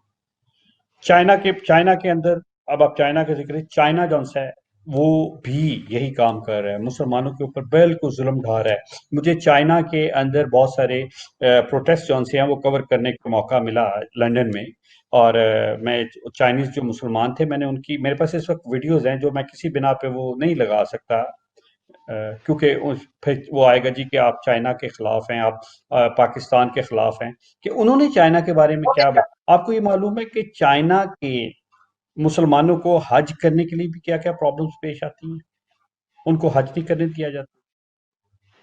چائنا کے اندر, اب آپ چائنا کا ذکر ہے, چائنا جو ہے وہ بھی یہی کام کر رہا ہے, مسلمانوں کے اوپر بالکل ظلم ڈھا رہا ہے. مجھے چائنا کے اندر بہت سارے پروٹیسٹ جو ہیں وہ کور کرنے کا موقع ملا لنڈن میں, اور میں چائنیز جو مسلمان تھے, میں نے ان کی, میرے پاس اس وقت ویڈیوز ہیں جو میں کسی بنا پہ وہ نہیں لگا سکتا, کیونکہ پھر وہ آئے گا جی کہ آپ چائنا کے خلاف ہیں, آپ پاکستان کے خلاف ہیں, کہ انہوں نے چائنا کے بارے میں کیا. آپ کو یہ معلوم ہے کہ چائنا کے مسلمانوں کو حج کرنے کے لیے بھی کیا کیا پرابلمز پیش آتی ہیں, ان کو حج نہیں کرنے دیا جاتا.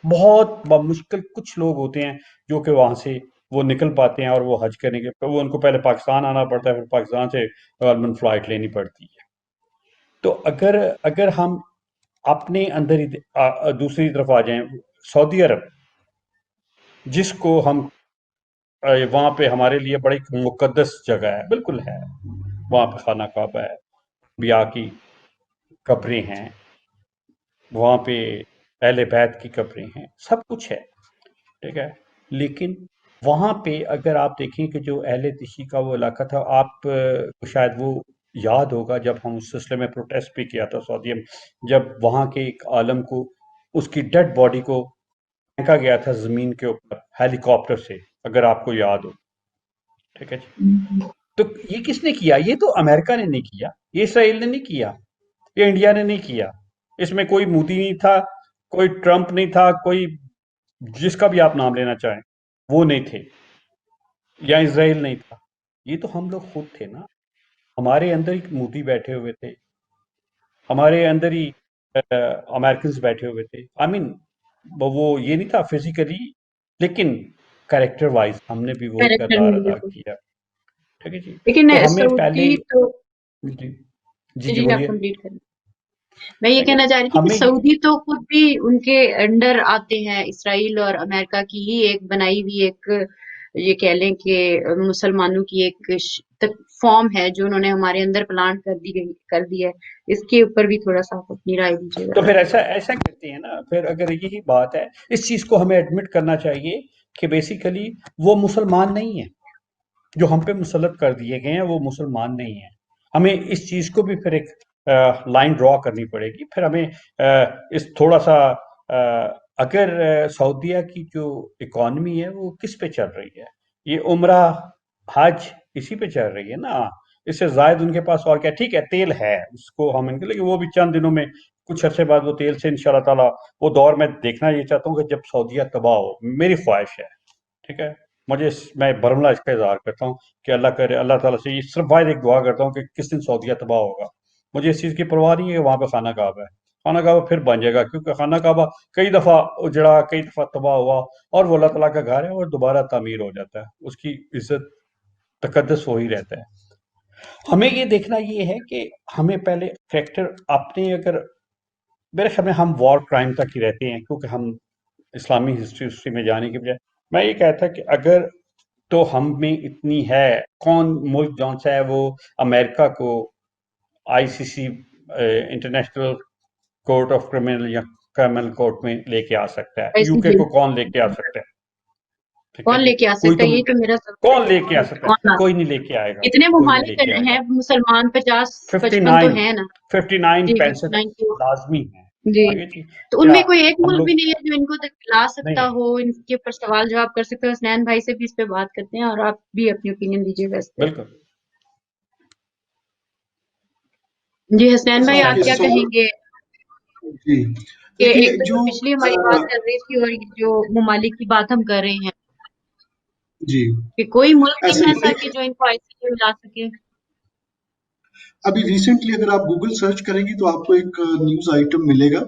بہت بمشکل کچھ لوگ ہوتے ہیں جو کہ وہاں سے وہ نکل پاتے ہیں اور وہ حج کرنے کے, وہ ان کو پہلے پاکستان آنا پڑتا ہے, پھر پاکستان سے غالباً فلائٹ لینی پڑتی ہے. تو اگر ہم اپنے اندر ہی دوسری طرف آ جائیں, سعودی عرب جس کو ہم وہاں پہ ہمارے لیے بڑی مقدس جگہ ہے, بالکل ہے, وہاں پہ خانہ کعبہ ہے, انبیاء کی قبریں ہیں, وہاں پہ اہل بیت کی قبریں ہیں, سب کچھ ہے, ٹھیک ہے. لیکن وہاں پہ اگر آپ دیکھیں کہ جو اہل تشیع کا وہ علاقہ تھا, آپ کو شاید وہ یاد ہوگا جب ہم اس سلسلے میں پروٹیسٹ بھی کیا تھا سعودی میں, جب وہاں کے ایک عالم کو, اس کی ڈیڈ باڈی کو پھینکا گیا تھا زمین کے اوپر ہیلی کاپٹر سے, اگر آپ کو یاد ہو. ٹھیک ہے جی. تو یہ کس نے کیا؟ یہ تو امریکہ نے نہیں کیا, یہ اسرائیل نے نہیں کیا, یہ انڈیا نے نہیں کیا. اس میں کوئی مودی نہیں تھا, کوئی ٹرمپ نہیں تھا, کوئی جس کا بھی آپ نام لینا چاہیں وہ نہیں تھے, یا اسرائیل نہیں تھا. یہ تو ہم لوگ خود تھے نا, ہمارے اندر ہی مودی بیٹھے ہوئے تھے, ہمارے اندر ہی امریکنز بیٹھے ہوئے تھے. آئی مین وہ یہ نہیں تھا فزیکلی, لیکن کریکٹر وائز ہم نے بھی وہی کردار ادا کیا. ٹھیک ہے جی. لیکن تو ہمیں پہلے سعودی تو جی آپ بولیے. کمپلیٹ کریں. میں یہ کہنا چاہ رہی تھی کہ ہمیں سعودی تو خود بھی ان کے انڈر آتے ہیں, اسرائیل اور امریکہ کی ہی ایک بنائی ہوئی ایک, یہ کہہ لیں کہ مسلمانوں کی ایک فارم ہے جو انہوں نے ہمارے اندر پلانٹ کر دی ہے. اس کے اوپر بھی تھوڑا سا اپنی رائے دیجیے گا. تو پھر ایسا کرتے ہیں نا, پھر اگر یہی بات ہے, اس چیز کو ہمیں ایڈمٹ کرنا چاہیے کہ بیسیکلی وہ مسلمان نہیں ہیں, جو ہم پہ مسلط کر دیے گئے ہیں وہ مسلمان نہیں ہیں. ہمیں اس چیز کو بھی پھر ایک لائن ڈرا کرنی پڑے گی. پھر ہمیں اس تھوڑا سا اگر سعودیہ کی جو اکانومی ہے وہ کس پہ چل رہی ہے؟ یہ عمرہ حج اسی پہ چل رہی ہے نا. اس سے زائد ان کے پاس اور کیا. ٹھیک ہے تیل ہے اس کو ہم لیکن وہ بھی چند دنوں میں کچھ عرصے بعد وہ تیل سے انشاءاللہ تعالیٰ وہ دور میں دیکھنا یہ چاہتا ہوں کہ جب سعودیہ تباہ ہو. میری خواہش ہے. ٹھیک ہے میں برملا اس کا اظہار کرتا ہوں کہ اللہ کرے, اللہ تعالیٰ سے یہ صرف واحد ایک دعا کرتا ہوں کہ کس دن سعودیہ تباہ ہوگا. مجھے اس چیز کی پرواہ نہیں ہے کہ وہاں پہ خانہ کعبہ ہے. خانہ کعبہ پھر بن جائے گا کیونکہ خانہ کعبہ کئی دفعہ اجڑا, کئی دفعہ تباہ ہوا, اور وہ اللہ تعالیٰ کا گھر ہے اور دوبارہ تعمیر ہو جاتا ہے. اس کی عزت تقدس وہی رہتا ہے. ہمیں یہ دیکھنا یہ ہے کہ ہمیں پہلے کریکٹر اپنے, اگر میرے خیال میں ہم وار کرائم تک ہی رہتے ہیں کیونکہ ہم اسلامی ہسٹری میں جانے کے بجائے میں یہ کہتا کہ اگر تو ہم میں اتنی ہے, کون ملک جون سا ہے وہ امریکہ کو آئی C C international court of criminal یا کرمنل کورٹ میں لے کے آ سکتا ہے؟ یو کے کو کون لے کے آ سکتا ہے؟ کون لے کے آ سکتا ہے؟ یہ تو میرا کون لے کے آ سکتا ہے؟ کوئی نہیں لے کے آئے گا. اتنے ممالک ہیں مسلمان 50-55 تو ہیں نا, 59 65 لازمی ہیں. جی تو ان میں کوئی ایک ملک بھی نہیں ہے جو ان کو لا سکتا ہو, ان کے اوپر سوال جواب کر سکتے ہو. حسنین بھائی سے بھی اس پہ بات کرتے ہیں اور آپ بھی اپنی اوپینین دیجیے گا اس پہ. بالکل جی حسنین بھائی آپ کیا کہیں گے؟ جی کہ ایک تو جو پچھلی ہماری بات چل رہی تھی اور جو ممالک کی بات ہم کر رہے ہیں, جی کہ کوئی ملک نہیں ایسا کہ جو ان کو آئی سی سی میں لا سکے. ابھی ریسنٹلی اگر آپ گوگل سرچ کریں گی تو آپ کو ایک نیوز آئٹم ملے گا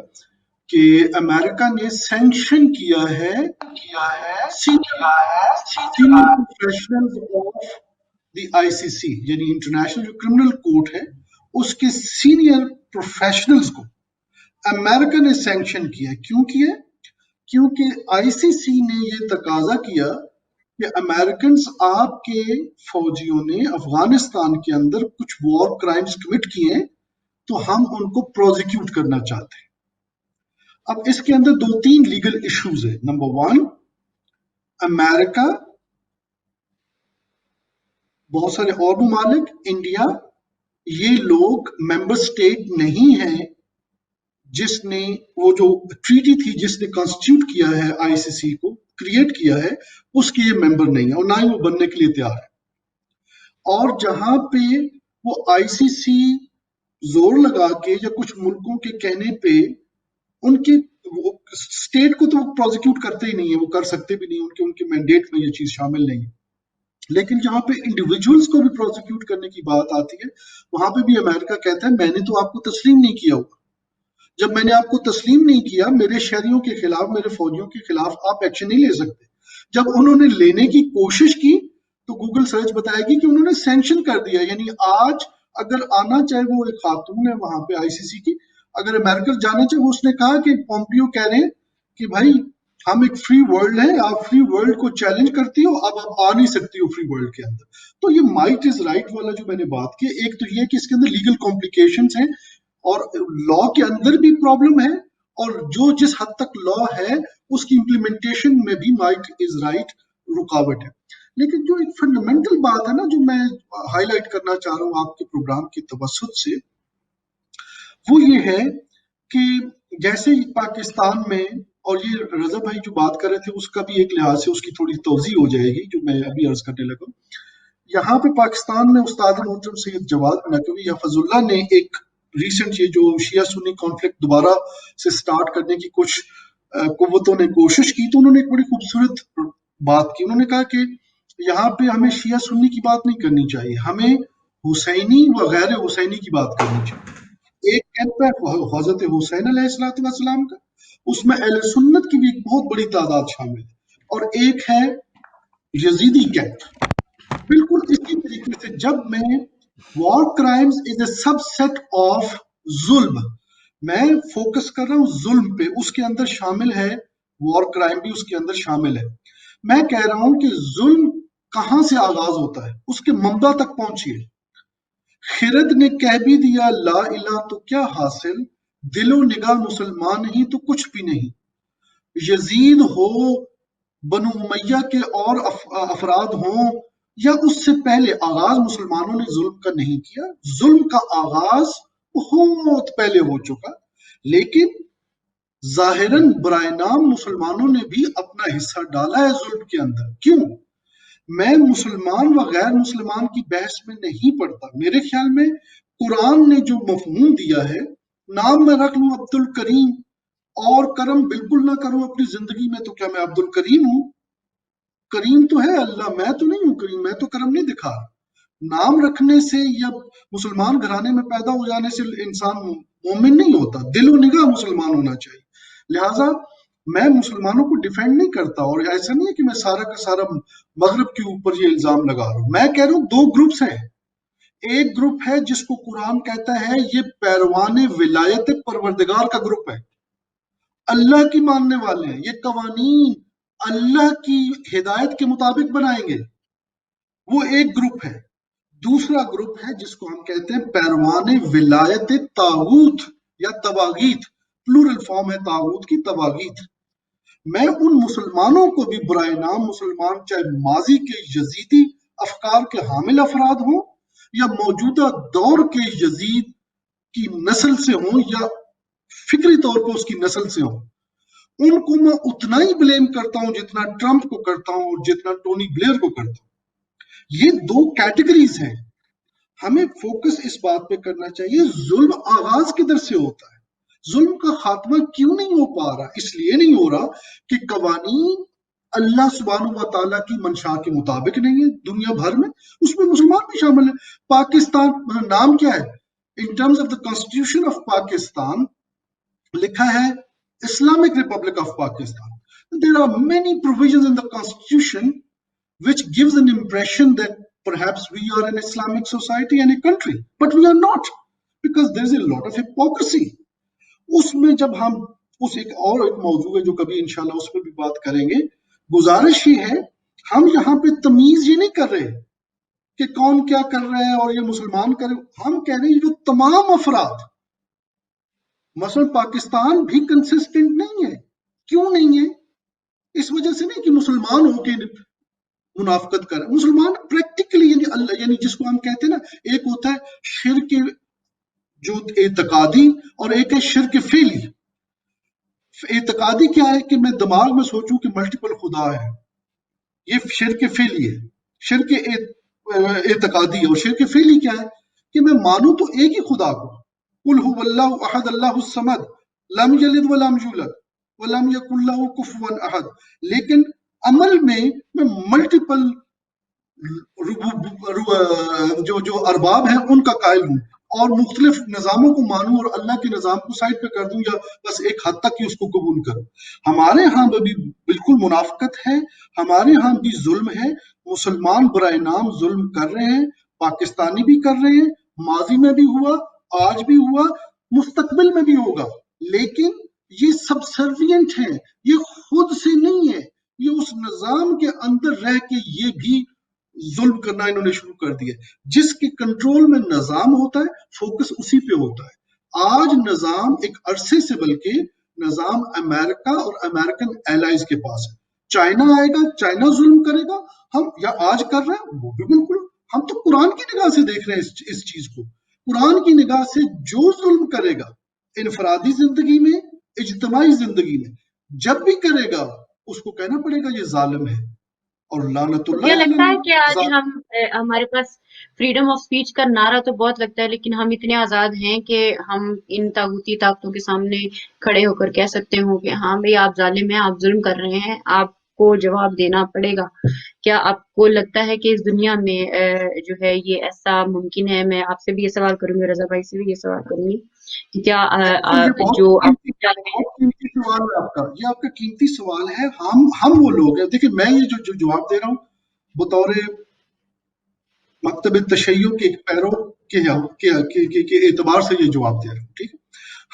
کہ امریکہ نے سینکشن کیا ہے senior professionals of the I C سی, یعنی انٹرنیشنل جو کرمنل کورٹ ہے اس کے سینئر پروفیشنلز کو امریکہ نے سینکشن کیا. کیوں کیا؟ کیونکہ آئی سی سی نے یہ تقاضا کیا کہ امریکنز آپ کے فوجیوں نے افغانستان کے اندر کچھ وار کرائمز کمٹ کیے ہیں تو ہم ان کو پروزیکیوٹ کرنا چاہتے ہیں. اب اس کے اندر 2-3 لیگل ایشوز ہیں. نمبر 1, امریکہ, بہت سارے اور ممالک, انڈیا, یہ لوگ ممبر سٹیٹ نہیں ہیں جس نے وہ جو ٹریٹی تھی جس نے کانسٹیٹیوٹ کیا ہے آئی سی سی کو کریٹ کیا ہے اس کے یہ ممبر نہیں ہے اور نہ ہی وہ بننے کے لیے تیار ہے. اور جہاں پہ وہ آئی سی سی زور لگا کے یا کچھ ملکوں کے کہنے پہ ان کے اسٹیٹ کو تو وہ پروزیکیوٹ کرتے ہی نہیں ہے, وہ کر سکتے بھی نہیں, ان کے مینڈیٹ میں یہ چیز شامل نہیں ہے. لیکن جہاں پہ انڈیویجولز کو بھی پروزیکیوٹ کرنے کی بات آتی ہے وہاں پہ بھی امریکہ کہتا ہے میں نے تو آپ کو تسلیم نہیں کیا ہوگا. جب میں نے آپ کو تسلیم نہیں کیا, میرے شہریوں کے خلاف, میرے فوجیوں کے خلاف آپ ایکشن نہیں لے سکتے. جب انہوں نے لینے کی کوشش کی تو گوگل سرچ بتائے گی کہ انہوں نے سینکشن کر دیا. یعنی آج اگر آنا چاہے, وہ ایک خاتون ہے وہاں پہ آئی سی سی کی, اگر امریکہ جانا چاہے, اس نے کہا کہ پومپیو کہہ رہے ہیں کہ بھائی ہم ایک فری ورلڈ ہے, آپ فری ورلڈ کو چیلنج کرتی ہو, اب آپ آ نہیں سکتی ہو فری ورلڈ کے اندر. تو یہ مائٹ از رائٹ والا جو میں نے بات کی, ایک تو یہ کہ اس کے اندر لیگل کمپلیکیشنز ہیں اور لا کے اندر بھی پرابلم ہے, اور جو جس حد تک لا ہے اس کی امپلیمنٹیشن میں بھی مائٹ از رائٹ رکاوٹ ہے. لیکن جو ایک فنڈامنٹل بات ہے نا جو میں ہائی لائٹ کرنا چاہ رہا ہوں آپ کے پروگرام کے توسط سے, وہ یہ ہے کہ جیسے پاکستان میں, اور یہ رضا بھائی جو بات کر رہے تھے اس کا بھی ایک لحاظ سے اس کی تھوڑی توضیح ہو جائے گی جو میں ابھی عرض کرنے لگا. یہاں پہ پاکستان میں استاد محترم سید جواد نقوی حفظ اللہ نے ایک ریسنٹ یہ جو شیعہ سنی کانفلکٹ دوبارہ سے سٹارٹ کرنے کی کچھ قوتوں نے کوشش کی, تو انہوں نے ایک بڑی خوبصورت بات کی. انہوں نے کہا کہ یہاں پہ ہمیں شیعہ سنی کی بات نہیں کرنی چاہیے, ہمیں حسینی و غیر حسینی کی بات کرنی چاہیے. ایک کیمپ ہے حضرت حسین علیہ السلام کا, اس میں اہل سنت کی بھی ایک بہت بڑی تعداد شامل ہے, اور ایک ہے یزیدی کیمپ. بالکل اسی طریقے سے جب میں war crimes is a subset of ظلم, میں فوکس کر رہا ہوں ظلم پہ, اس کے اندر شامل ہے وار کرائم بھی اس کے اندر شامل ہے. میں کہہ رہا ہوں کہ ظلم کہاں سے آغاز ہوتا ہے, اس کے منبع تک پہنچیے. خرد نے کہہ بھی دیا لا الہ تو کیا حاصل, دل و نگاہ مسلمان ہی تو کچھ بھی نہیں. یزید ہو, بنو امیہ کے اور افراد ہوں, یا اس سے پہلے آغاز مسلمانوں نے ظلم کا نہیں کیا. ظلم کا آغاز بہت پہلے ہو چکا, لیکن ظاہراً برائے نام مسلمانوں نے بھی اپنا حصہ ڈالا ہے ظلم کے اندر. کیوں؟ میں مسلمان و غیر مسلمان کی بحث میں نہیں پڑتا. میرے خیال میں قرآن نے جو مفہوم دیا ہے، نام میں رکھ لوں عبد الکریم اور کرم بالکل نہ کروں اپنی زندگی میں، تو کیا میں عبد الکریم ہوں؟ کریم تو ہے اللہ، میں تو نہیں ہوں کریم، میں تو کرم نہیں دکھا. نام رکھنے سے یا مسلمان گھرانے میں پیدا ہو جانے سے انسان مومن نہیں ہوتا. دل و نگاہ مسلمان ہونا چاہیے. لہٰذا میں مسلمانوں کو ڈیفینڈ نہیں کرتا، اور ایسا نہیں ہے کہ میں سارا کا سارا مغرب کے اوپر یہ الزام لگا رہا ہوں. میں کہہ رہا ہوں دو گروپس ہیں. ایک گروپ ہے جس کو قرآن کہتا ہے یہ پیروان ولایت پروردگار کا گروپ ہے، اللہ کی ماننے والے ہیں، یہ قوانین اللہ کی ہدایت کے مطابق بنائیں گے. وہ ایک گروپ ہے. دوسرا گروپ ہے جس کو ہم کہتے ہیں پیروان ولایت طاغوت یا طواغیت، پلورل فارم ہے طاغوت کی، طواغیت. میں ان مسلمانوں کو بھی برائے نام مسلمان، چاہے ماضی کے یزیدی افکار کے حامل افراد ہوں یا موجودہ دور کے یزید کی نسل سے ہوں یا فکری طور پر اس کی نسل سے ہوں، ان کو میں اتنا ہی بلیم کرتا ہوں جتنا ٹرمپ کو کرتا ہوں اور جتنا ٹونی بلیئر کو کرتا ہوں. یہ دو کیٹیگریز ہیں. ہمیں فوکس اس بات پہ کرنا چاہیے ظلم آغاز کدھر سے ہوتا ہے، ظلم کا خاتمہ کیوں نہیں ہو پا رہا. اس لیے نہیں ہو رہا کہ قوانین اللہ سبحانہ و تعالیٰ کی منشا کے مطابق نہیں ہے دنیا بھر میں، اس میں مسلمان بھی شامل ہیں. پاکستان نام کیا ہے؟ In terms of the constitution of Pakistan لکھا ہے Islamic republic of Pakistan. There are many provisions in the constitution which gives an impression that perhaps we are an Islamic society and a country, but we are not, because there is a lot of hypocrisy. اس میں جب ہم اس ایک موضوع ہے جو کبھی انشاءاللہ اس پہ بھی بات کریں گے. گزارش یہ ہے ہم یہاں پہ تمیز یہ نہیں کر رہے کہ کون کیا کر رہے ہیں اور یہ مسلمان کر رہے، ہم کہہ رہے ہیں جو تمام افراد، مثلا پاکستان بھی کنسسٹنٹ نہیں ہے. کیوں نہیں ہے؟ اس وجہ سے نہیں کہ مسلمان ہو کے منافقت کر رہے. مسلمان پریکٹیکلی یعنی اللہ، یعنی جس کو ہم کہتے ہیں نا، ایک ہوتا ہے شرک جو اعتقادی اور ایک ہے شرک فعلی. اعتقادی کیا ہے کہ میں دماغ میں سوچوں کہ ملٹیپل خدا ہے، یہ شرک فعلی ہے. شرک اعتقادی ہے. اور شرک فعلی کیا ہے کہ میں مانوں تو ایک ہی خدا کو، قل هو اللہ احد اللہ الصمد لم یلد ولم یولد ولم یکن لہ کفوا احد، لیکن عمل میں ملٹیپل جو ارباب ہیں ان کا قائل ہوں اور مختلف نظاموں کو مانوں اور اللہ کے نظام کو سائڈ پہ کر دوں یا بس ایک حد تک ہی اس کو قبول کروں. ہمارے ہاں بھی بالکل منافقت ہے، ہمارے ہاں بھی ظلم ہے. مسلمان برائے نام ظلم کر رہے ہیں، پاکستانی بھی کر رہے ہیں، ماضی میں بھی ہوا، آج بھی ہوا، مستقبل میں بھی ہوگا. لیکن یہ سبسروینٹ ہے، یہ خود سے نہیں ہے، یہ اس نظام کے اندر رہ کے یہ بھی ظلم کرنا انہوں نے شروع کر دیا. جس کے کنٹرول میں نظام ہوتا ہے فوکس اسی پہ ہوتا ہے. آج نظام ایک عرصے سے بلکہ نظام امریکہ اور امریکن ایلائز کے پاس ہے. چائنا آئے گا، چائنا ظلم کرے گا، ہم یا آج کر رہے ہیں وہ بھی بالکل. ہم تو قرآن کی نگاہ سے دیکھ رہے ہیں اس چیز کو. قرآن کی نگاہ سے جو ظلم کرے گا انفرادی زندگی میں، اجتماعی زندگی میں، جب بھی کرے گا اس کو کہنا پڑے گا یہ ظالم ہے. اور لعنت اللہ مجھے لگتا ہے علیہ کہ آج ہمارے پاس فریڈم آف اسپیچ کا نعرہ تو بہت لگتا ہے، لیکن ہم اتنے آزاد ہیں کہ ہم ان طاغوتی طاقتوں کے سامنے کھڑے ہو کر کہہ سکتے ہوں کہ ہاں بھئی آپ ظالم ہیں، آپ ظلم کر رہے ہیں، آپ کو جواب دینا پڑے گا. کیا آپ کو لگتا ہے کہ اس دنیا میں جو ہے یہ ایسا ممکن ہے؟ میں آپ سے بھی یہ سوال کروں گی، رضا بھائی سے بھی یہ سوال کروں گی کہ کیا جو آپ قیمتی سوال ہے آپ کا، یہ آپ کا قیمتی سوال ہے. ہم وہ لوگ ہیں، دیکھیں میں یہ جو جواب دے رہا ہوں بطور مکتب تشیع کے ایک پیرو کے اعتبار سے یہ جواب دے رہا ہوں. ٹھیک ہے،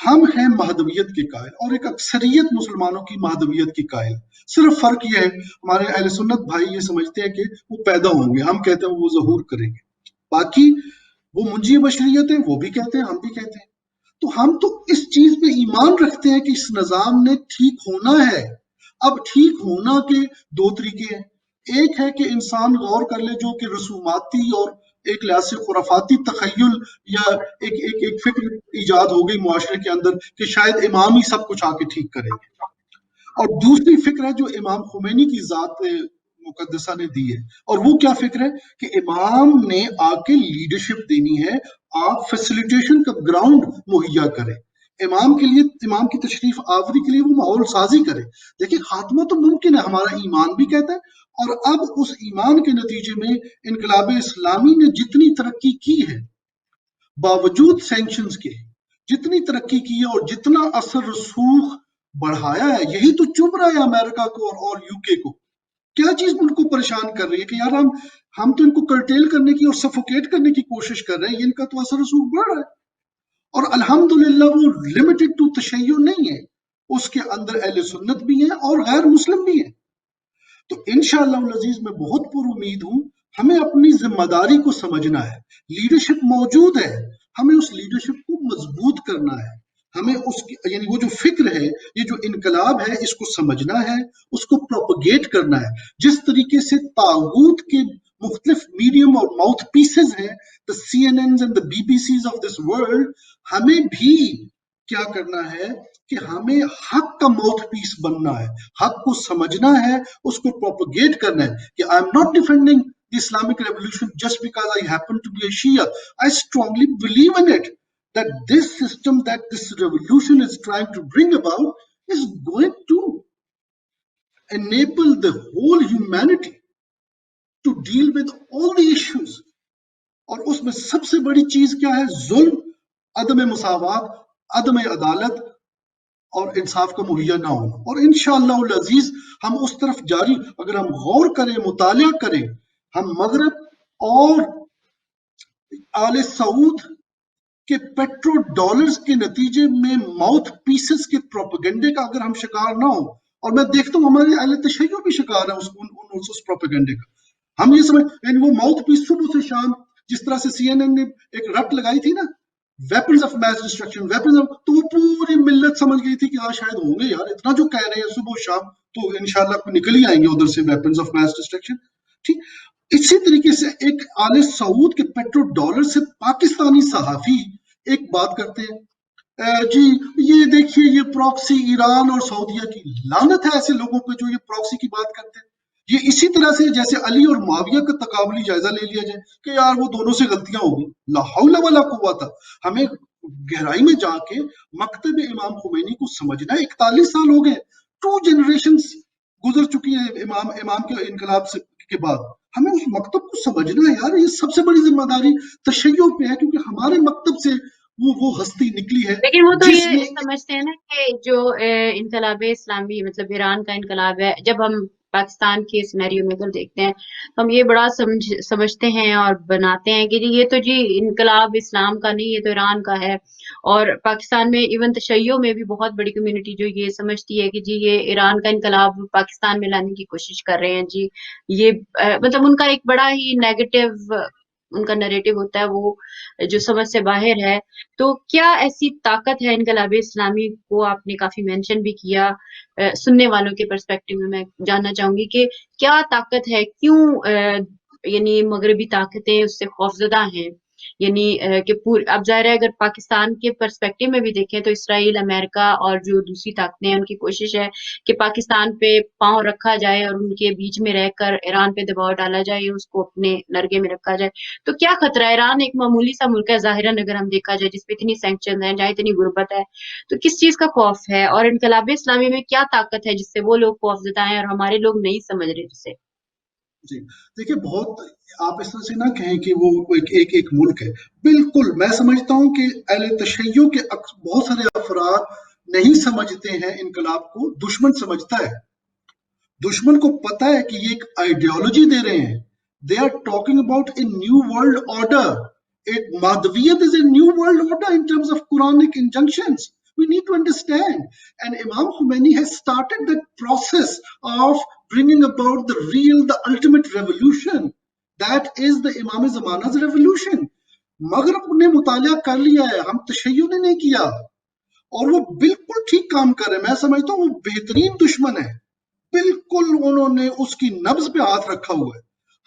ہم ہیں مہدویت کے قائل اور ایک اکثریت مسلمانوں کی مہدویت کی قائل. صرف فرق یہ ہے ہمارے اہل سنت بھائی یہ سمجھتے ہیں کہ وہ پیدا ہوں گے، ہم کہتے ہیں وہ ظہور کریں گے. باقی وہ منجی بشریت ہیں، وہ بھی کہتے ہیں، ہم بھی کہتے ہیں. تو ہم تو اس چیز پہ ایمان رکھتے ہیں کہ اس نظام نے ٹھیک ہونا ہے. اب ٹھیک ہونا کے دو طریقے ہیں. ایک ہے کہ انسان غور کر لے جو کہ رسوماتی اور ایک لحاظ سے خرافاتی تخیل یا ایک فکر ایجاد ہو گئی معاشرے کے اندر کہ شاید امام ہی سب کچھ آ کے ٹھیک کریں گے. اور دوسری فکر ہے جو امام خمینی کی ذات مقدسہ نے دی ہے، اور وہ کیا فکر ہے کہ امام نے آ کے لیڈرشپ دینی ہے، آپ فیسیلیٹیشن کا گراؤنڈ مہیا کریں، امام کے لیے، امام کی تشریف آوری کے لیے وہ ماحول سازی کرے. دیکھیں خاتمہ تو ممکن ہے، ہمارا ایمان بھی کہتا ہے، اور اب اس ایمان کے نتیجے میں انقلاب اسلامی نے جتنی ترقی کی ہے باوجود سینکشنز کے، جتنی ترقی کی ہے اور جتنا اثر رسوخ بڑھایا ہے، یہی تو چبھ رہا ہے امریکہ کو اور یو کے کو. کیا چیز ان کو پریشان کر رہی ہے کہ یار ہم تو ان کو کرٹیل کرنے کی اور سفوکیٹ کرنے کی کوشش کر رہے ہیں، ان کا تو اثر رسوخ بڑھ رہا ہے. اور الحمدللہ وہ لمیٹڈ ٹو تشیع نہیں ہے، اس کے اندر اہل سنت بھی ہیں اور غیر مسلم بھی ہیں. تو انشاءاللہ العزیز میں بہت پر امید ہوں. ہمیں اپنی ذمہ داری کو سمجھنا ہے، لیڈرشپ موجود ہے، ہمیں اس لیڈرشپ کو مضبوط کرنا ہے، ہمیں اس کی یعنی وہ جو فکر ہے، یہ جو انقلاب ہے، اس کو سمجھنا ہے، اس کو پروپیگیٹ کرنا ہے. جس طریقے سے طاغوت کے مختلف میڈیم اور ماؤتھ پیسز ہیں، the CNNs and the BBCs of this world، ہمیں بھی کیا کرنا ہے کہ ہمیں حق کا ماؤتھ پیس بننا ہے، حق کو سمجھنا ہے، اس کو پروپیگیٹ کرنا ہے. کہ I am not defending the Islamic revolution just because I happen to be a Shia. I strongly believe in it, that this system, that this revolution is trying to bring about is going to enable the whole humanity to deal with all the issues. اور اس میں سب سے بڑی چیز کیا ہے؟ ظلم، عدم مساوات، عدم عدالت اور انصاف کا مہیا نہ ہونا. اور انشاءاللہ العزیز ہم اس طرف جاری، اگر ہم غور کریں، مطالعہ کریں، ہم مغرب اور آل سعود کہ پیٹرو ڈالرز کے نتیجے میں ماؤتھ پیسز کے پروپیگنڈے کا اگر ہم شکار نہ ہوں، اور میں دیکھتا ہوں ہمارے اہل تشیع بھی شکار ہیں اس پروپیگنڈے کا. ہم یہ سمجھ یعنی وہ ماؤتھ پیس صبح سے شام، جس طرح سے CNN نے ایک رٹ لگائی تھی نا، ویپنز آف میس ڈسٹرکشن، تو وہ پوری ملت سمجھ گئی تھی کہ ہاں شاید ہوں گے یار، اتنا جو کہہ رہے ہیں صبح شام، تو انشاءاللہ نکل ہی آئیں گے ادھر سے ویپنز آف میس ڈسٹرکشن. ٹھیک اسی طریقے سے ایک آل سعود کے پیٹرو ڈالر سے پاکستانی صحافی ایک بات کرتے ہیں، جی یہ دیکھیے یہ پراکسی ایران اور سعودیہ کی، لعنت ہے ایسے لوگوں پہ جو یہ پراکسی کی بات کرتے ہیں. یہ اسی طرح سے جیسے علی اور معاویہ کا تقابلی جائزہ لے لیا جائے کہ یار وہ دونوں سے غلطیاں ہو گئی. لا حول ولا قوت. ہمیں گہرائی میں جا کے مکتب امام خمینی کو سمجھنا ہے. 41 سال ہو گئے، 2 جنریشنز گزر چکی ہیں امام کے انقلاب کے بعد. ہمیں اس مکتب کو سمجھنا ہے یار. یہ سب سے بڑی ذمہ داری تشیع پہ ہے، کیونکہ ہمارے مکتب سے وہ ہستی نکلی ہے. لیکن وہ تو جس یہ نے سمجھتے ہیں نا کہ جو انقلاب اسلامی مطلب ایران کا انقلاب ہے، جب ہم پاکستان کے سینیریو میں اگر دیکھتے ہیں تو ہم یہ بڑا سمجھتے ہیں اور بناتے ہیں کہ یہ تو جی انقلاب اسلام کا نہیں، یہ تو ایران کا ہے. اور پاکستان میں ایون تشیع میں بھی بہت بڑی کمیونٹی جو یہ سمجھتی ہے کہ جی یہ ایران کا انقلاب پاکستان میں لانے کی کوشش کر رہے ہیں. جی یہ مطلب ان کا ایک بڑا ہی نیگیٹو ان کا نریٹو ہوتا ہے، وہ جو سمجھ سے باہر ہے. تو کیا ایسی طاقت ہے انقلاب اسلامی کو؟ آپ نے کافی مینشن بھی کیا. سننے والوں کے پرسپیکٹو میں جاننا چاہوں گی کہ کیا طاقت ہے، کیوں یعنی مغربی طاقتیں اس سے خوفزدہ ہیں؟ یعنی کہ اب ظاہر ہے اگر پاکستان کے پرسپیکٹو میں بھی دیکھیں تو اسرائیل، امریکہ اور جو دوسری طاقتیں ہیں ان کی کوشش ہے کہ پاکستان پہ پاؤں رکھا جائے اور ان کے بیچ میں رہ کر ایران پہ دباؤ ڈالا جائے، اس کو اپنے لرگے میں رکھا جائے. تو کیا خطرہ ہے؟ ایران ایک معمولی سا ملک ہے ظاہراً اگر ہم دیکھا جائے، جس پہ اتنی سینکشن ہیں، جہاں اتنی غربت ہے، تو کس چیز کا خوف ہے؟ اور انقلاب اسلامی میں کیا طاقت ہے جس سے وہ لوگ خوفزدہ ہیں اور ہمارے لوگ نہیں سمجھ رہے جسے؟ جی دیکھیے، بہت آپ اس طرح سے نہ کہیں کہ وہ ایک ملک ہے. بالکل میں سمجھتا ہوں کہ اہل تشیع کے بہت سارے افراد نہیں سمجھتے ہیں انقلاب کو، دشمن سمجھتا ہے. دشمن کو پتا ہے کہ یہ ایک آئیڈیالوجی دے رہے ہیں. They are talking about a new world order. مادویت is a new world order in terms of Quranic injunctions. We need to understand. And Imam Khomeini has started that process of bringing about the real, the ultimate revolution. That is the Imam Zamana's revolution. مغرب نے مطالعہ کر لیا ہے، ہم تشیع نے نہیں کیا، اور وہ بالکل ٹھیک کام کر رہے ہیں. میں سمجھتا ہوں وہ بہترین دشمن ہے. بالکل انہوں نے اس کی نبض پہ ہاتھ رکھا ہوا ہے.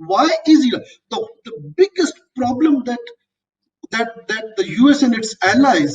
Why is the biggest problem that the US and its allies,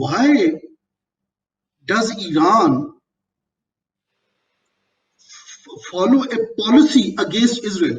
why does Iran follow a policy against Israel?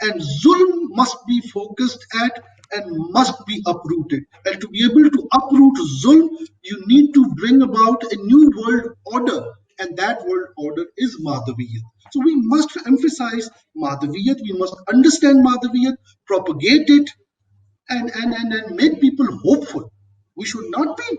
and zulm must be focused at and must be uprooted. And to be able to uproot zulm, you need to bring about a new world order, and that world order is Madhaviyat. So we must emphasize Madhaviyat, we must understand Madhaviyat, propagate it, and make people hopeful. We should not be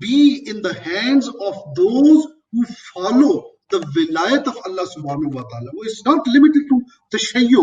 be in the hands of those who follow the vilayat of Allah subhanahu wa ta'ala. It's not limited to tashayyo,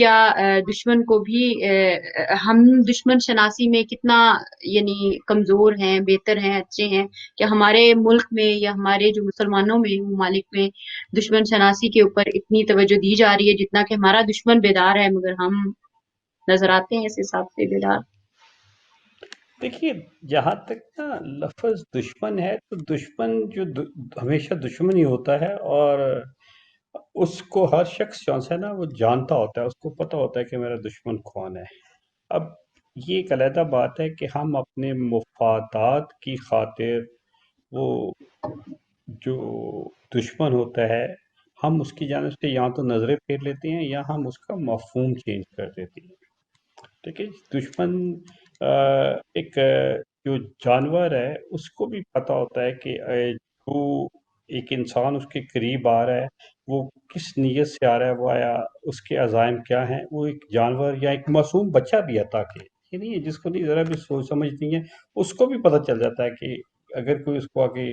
کیا دشمن کو بھی ہم دشمن شناسی میں کتنا یعنی کمزور ہیں، بہتر ہیں، اچھے ہیں، کہ ہمارے ملک میں یا ہمارے جو مسلمانوں میں ممالک میں دشمن شناسی کے اوپر اتنی توجہ دی جا رہی ہے جتنا کہ ہمارا دشمن بیدار ہے، مگر ہم نظر آتے ہیں اس حساب سے بیدار. دیکھیے، جہاں تک نا لفظ دشمن ہے تو دشمن جو ہمیشہ دشمن ہی ہوتا ہے، اور اس کو ہر شخص جو ہے نا وہ جانتا ہوتا ہے، اس کو پتہ ہوتا ہے کہ میرا دشمن کون ہے. اب یہ ایک علیحدہ بات ہے کہ ہم اپنے مفادات کی خاطر وہ جو دشمن ہوتا ہے ہم اس کی جانب سے یا تو نظریں پھیر لیتے ہیں یا ہم اس کا مفہوم چینج کر دیتے ہیں. ٹھیک ہے، دشمن ایک جو جانور ہے اس کو بھی پتہ ہوتا ہے کہ جو ایک انسان اس کے قریب آ رہا ہے وہ کس نیت سے آ رہا ہے، وہ آیا اس کے عزائم کیا ہیں. وہ ایک جانور یا ایک معصوم بچہ بھی عطا کہ یہ نہیں ہے جس کو نہیں ذرا بھی سوچ سمجھ نہیں ہے، اس کو بھی پتہ چل جاتا ہے کہ اگر کوئی اس کو آگے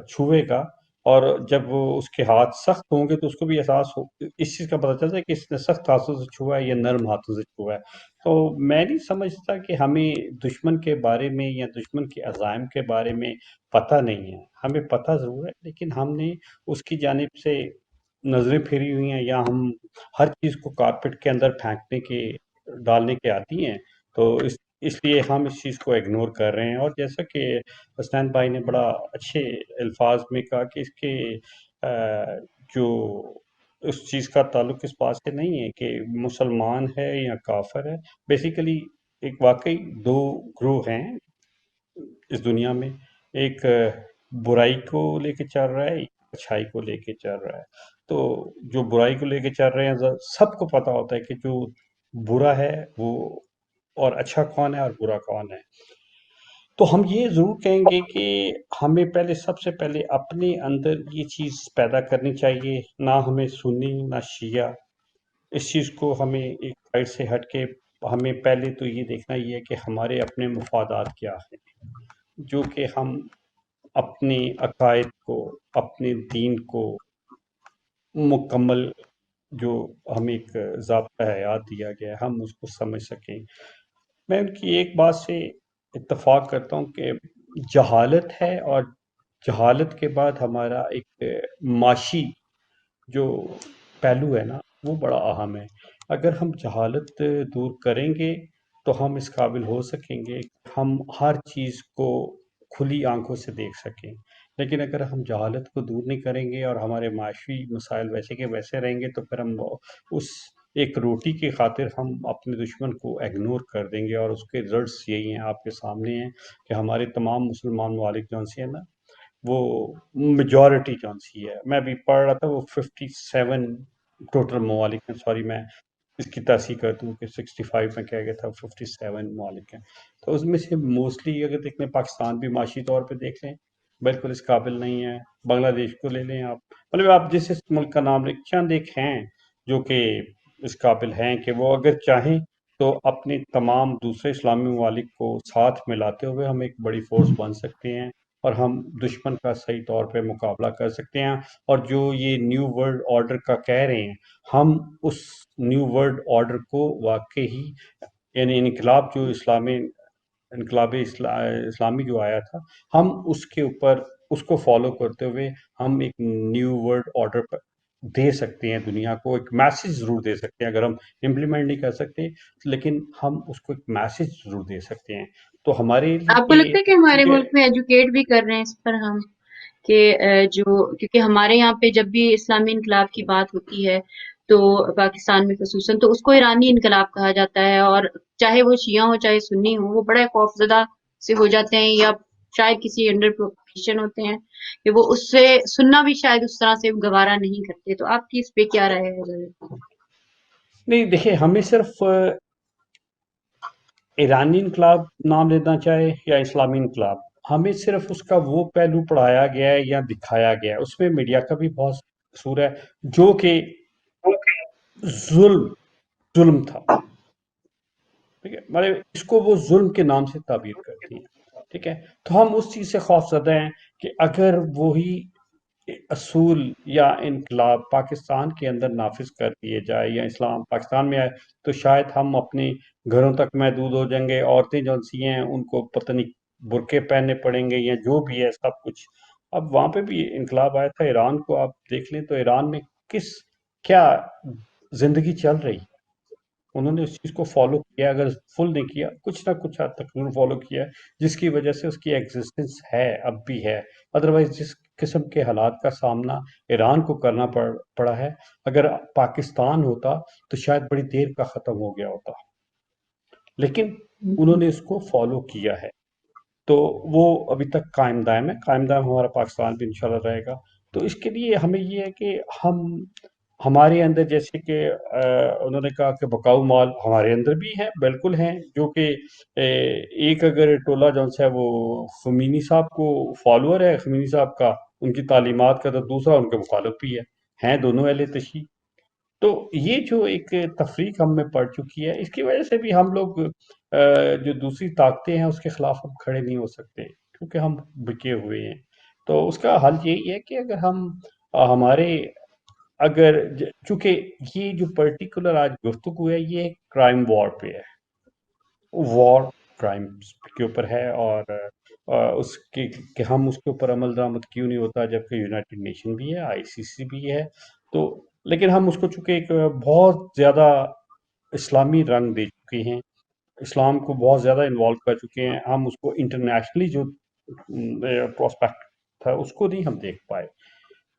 چھوئے گا اور جب وہ اس کے ہاتھ سخت ہوں گے تو اس کو بھی احساس ہو، اس چیز کا پتہ چلتا ہے کہ اس نے سخت ہاتھوں سے چھوا ہے یا نرم ہاتھوں سے چھوا ہے. تو میں نہیں سمجھتا کہ ہمیں دشمن کے بارے میں یا دشمن کے عزائم کے بارے میں پتہ نہیں ہے. ہمیں پتہ ضرور ہے لیکن ہم نے اس کی جانب سے نظریں پھیری ہوئی ہیں، یا ہم ہر چیز کو کارپیٹ کے اندر پھینکنے کے ڈالنے کے عادی ہیں. تو اس لیے ہم اس چیز کو اگنور کر رہے ہیں. اور جیسا کہ حسنین بھائی نے بڑا اچھے الفاظ میں کہا کہ اس کے جو اس چیز کا تعلق اس بات سے نہیں ہے کہ مسلمان ہے یا کافر ہے. بیسیکلی ایک واقعی دو گروہ ہیں اس دنیا میں، ایک برائی کو لے کے چل رہا ہے، ایک اچھائی کو لے کے چل رہا ہے. تو جو برائی کو لے کے چل رہے ہیں سب کو پتہ ہوتا ہے کہ جو برا ہے وہ اور اچھا کون ہے اور برا کون ہے. تو ہم یہ ضرور کہیں گے کہ ہمیں پہلے سب سے پہلے اپنے اندر یہ چیز پیدا کرنی چاہیے، نہ ہمیں سنی نہ شیعہ. اس چیز کو ہمیں ایک سائڈ سے ہٹ کے ہمیں پہلے تو یہ دیکھنا یہ ہے کہ ہمارے اپنے مفادات کیا ہیں، جو کہ ہم اپنے عقائد کو، اپنے دین کو مکمل جو ہمیں ایک ضابطہ حیات دیا گیا ہے ہم اس کو سمجھ سکیں. میں ان کی ایک بات سے اتفاق کرتا ہوں کہ جہالت ہے، اور جہالت کے بعد ہمارا ایک معاشی جو پہلو ہے نا وہ بڑا اہم ہے. اگر ہم جہالت دور کریں گے تو ہم اس قابل ہو سکیں گے کہ ہم ہر چیز کو کھلی آنکھوں سے دیکھ سکیں. لیکن اگر ہم جہالت کو دور نہیں کریں گے اور ہمارے معاشی مسائل ویسے کے ویسے رہیں گے تو پھر ہم اس ایک روٹی کی خاطر ہم اپنے دشمن کو اگنور کر دیں گے. اور اس کے رزلٹس یہی ہیں، آپ کے سامنے ہیں کہ ہمارے تمام مسلمان ممالک جو سے ہیں نا وہ میجورٹی جو سی ہے، میں ابھی پڑھ رہا تھا وہ 57 ٹوٹل ممالک ہیں. سوری میں اس کی تصحیح کر دوں کہ 65 میں کہہ گیا تھا، 57 ممالک ہیں. تو اس میں سے موسٹلی اگر دیکھ لیں پاکستان بھی معاشی طور پہ دیکھ لیں بالکل اس قابل نہیں ہے. بنگلہ دیش کو لے لیں آپ، مطلب آپ جس ملک کا نام لیں، چند ایک ہیں جو کہ اس قابل ہیں کہ وہ اگر چاہیں تو اپنے تمام دوسرے اسلامی ممالک کو ساتھ ملاتے ہوئے ہم ایک بڑی فورس بن سکتے ہیں اور ہم دشمن کا صحیح طور پہ مقابلہ کر سکتے ہیں. اور جو یہ نیو ورلڈ آرڈر کا کہہ رہے ہیں، ہم اس نیو ورلڈ آرڈر کو واقعی یعنی انقلاب جو انقلاب اسلامی جو آیا تھا، ہم اس کے اوپر اس کو فالو کرتے ہوئے ہم ایک نیو ورلڈ آرڈر پر دے سکتے ہیں، دنیا کو ایک میسج ضرور دے سکتے ہیں. اگر ہم امپلیمنٹ نہیں کر سکتے لیکن ہم اس کو ایک میسج ضرور دے سکتے ہیں. تو ہمارے آپ کو لیے لگتا ہے کہ ہمارے ٹھیک ہے. ملک میں ایجوکیٹ بھی کر رہے ہیں اس پر ہم کہ جو کیونکہ ہمارے یہاں پہ جب بھی اسلامی انقلاب کی بات ہوتی ہے تو پاکستان میں خصوصاً تو اس کو ایرانی انقلاب کہا جاتا ہے، اور چاہے وہ شیعہ ہو چاہے سنی ہو وہ بڑے خوفزدہ سے ہو جاتے ہیں یا شاید کسی انڈر پروفیشن ہوتے ہیں کہ وہ اس سے سننا بھی شاید اس طرح سے گوارا نہیں کرتے. تو آپ کی اس پہ کیا رائے ہے؟ نہیں دیکھیں، ہمیں صرف ایرانی انقلاب نام لینا چاہے یا اسلامی انقلاب، ہمیں صرف اس کا وہ پہلو پڑھایا گیا ہے یا دکھایا گیا ہے. اس میں میڈیا کا بھی بہت قصور ہے جو کہ ظلم تھا. ٹھیک ہے، مطلب اس کو وہ ظلم کے نام سے تعبیر کرتی ہیں. ٹھیک ہے، تو ہم اس چیز سے خوف زدہ ہیں کہ اگر وہی اصول یا انقلاب پاکستان کے اندر نافذ کر دیے جائے یا اسلام پاکستان میں آئے تو شاید ہم اپنے گھروں تک محدود ہو جائیں گے. عورتیں جو سی ہیں ان کو پتہ نہیں برقعے پہننے پڑیں گے یا جو بھی ہے سب کچھ. اب وہاں پہ بھی انقلاب آیا تھا ایران کو آپ دیکھ لیں تو ایران میں کیا زندگی چل رہی. انہوں نے اس چیز کو فالو کیا, اگر فل نہیں کیا کچھ نہ کچھ حد تک انہوں نے فالو کیا جس کی وجہ سے اس کی ایگزسٹنس ہے اب بھی ہے. ادروائز جس قسم کے حالات کا سامنا ایران کو کرنا پڑا ہے, اگر پاکستان ہوتا تو شاید بڑی دیر کا ختم ہو گیا ہوتا, لیکن انہوں نے اس کو فالو کیا ہے تو وہ ابھی تک قائم دائم ہے. قائم دائم ہمارا پاکستان بھی انشاءاللہ رہے گا. تو اس کے لیے ہمیں یہ ہے کہ ہمارے اندر جیسے کہ انہوں نے کہا کہ بقاؤ مال ہمارے اندر بھی ہے, بالکل ہیں, جو کہ ایک اگر ٹولہ جو ہے وہ خمینی صاحب کو فالوور ہے خمینی صاحب کا, ان کی تعلیمات کا, تو دوسرا ان کے مخالف بھی ہیں دونوں اہل تشیع. تو یہ جو ایک تفریق ہم میں پڑ چکی ہے, اس کی وجہ سے بھی ہم لوگ جو دوسری طاقتیں ہیں اس کے خلاف ہم کھڑے نہیں ہو سکتے کیونکہ ہم بکے ہوئے ہیں. تو اس کا حل یہی ہے کہ اگر ہم ہمارے چونکہ یہ جو پرٹیکولر آج گفتگو ہے یہ کرائم وار پہ ہے, وار کرائم کے اوپر ہے, اور اس کے کہ ہم اس کے اوپر عمل درآمد کیوں نہیں ہوتا جبکہ یونائٹڈ نیشن بھی ہے, ICC بھی ہے. تو لیکن ہم اس کو چونکہ ایک بہت زیادہ اسلامی رنگ دے چکے ہیں, اسلام کو بہت زیادہ انوالو کر چکے ہیں, ہم اس کو انٹرنیشنلی جو پراسپیکٹ تھا اس کو نہیں ہم دیکھ پائے.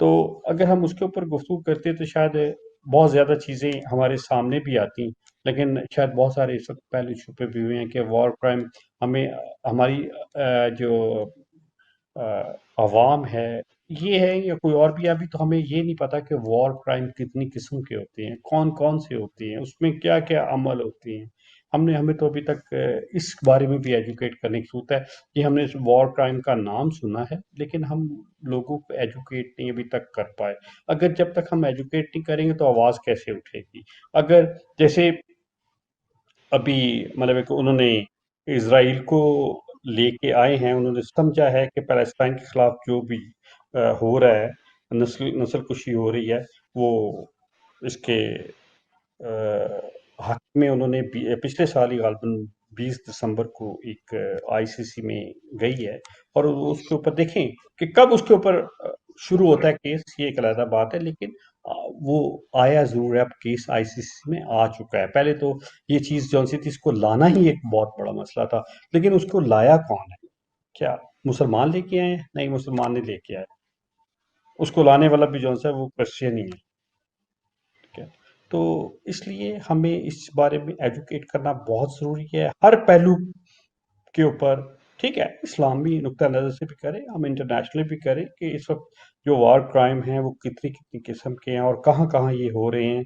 تو اگر ہم اس کے اوپر گفتگو کرتے تو شاید بہت زیادہ چیزیں ہمارے سامنے بھی آتی, لیکن شاید بہت سارے اس وقت پہلے چھپے بھی ہوئے ہیں کہ وار کرائم ہمیں ہماری جو عوام ہے یہ ہے یا کوئی اور بھی, ابھی تو ہمیں یہ نہیں پتا کہ وار کرائم کتنی قسم کے ہوتے ہیں, کون سے ہوتے ہیں, اس میں کیا کیا عمل ہوتے ہیں. ہمیں تو ابھی تک اس بارے میں بھی ایجوکیٹ کرنے کی ضرورت ہے. یہ ہم نے وار کرائم کا نام سنا ہے لیکن ہم لوگوں کو ایجوکیٹ نہیں ابھی تک کر پائے. اگر جب تک ہم ایجوکیٹ نہیں کریں گے تو آواز کیسے اٹھے گی. اگر جیسے ابھی مطلب کہ انہوں نے اسرائیل کو لے کے آئے ہیں, انہوں نے سمجھا ہے کہ پیلسٹائن کے خلاف جو بھی ہو رہا ہے, نسل کشی ہو رہی ہے, وہ اس کے حق میں انہوں نے پچھلے سال ہی غالباً 20 دسمبر کو ایک ICC میں گئی ہے, اور اس کے اوپر دیکھیں کہ کب اس کے اوپر شروع ہوتا ہے کیس, یہ ایک علیحدہ بات ہے, لیکن وہ آیا ضرور ہے, اب کیس ICC میں آ چکا ہے. پہلے تو یہ چیز جو سی تھی اس کو لانا ہی ایک بہت بڑا مسئلہ تھا, لیکن اس کو لایا کون ہے, کیا مسلمان لے کے آئے ہیں؟ نہیں, مسلمان نہیں لے کے آئے, اس کو لانے والا بھی جو ہے وہ کرسچین ہی ہے. ٹھیک ہے, تو اس لیے ہمیں اس بارے میں ایجوکیٹ کرنا بہت ضروری ہے ہر پہلو کے اوپر. ٹھیک ہے, اسلامی نقطہ نظر سے بھی کریں, ہم انٹرنیشنل بھی کریں کہ اس وقت جو وار کرائم ہیں وہ کتنی قسم کے ہیں اور کہاں یہ ہو رہے ہیں.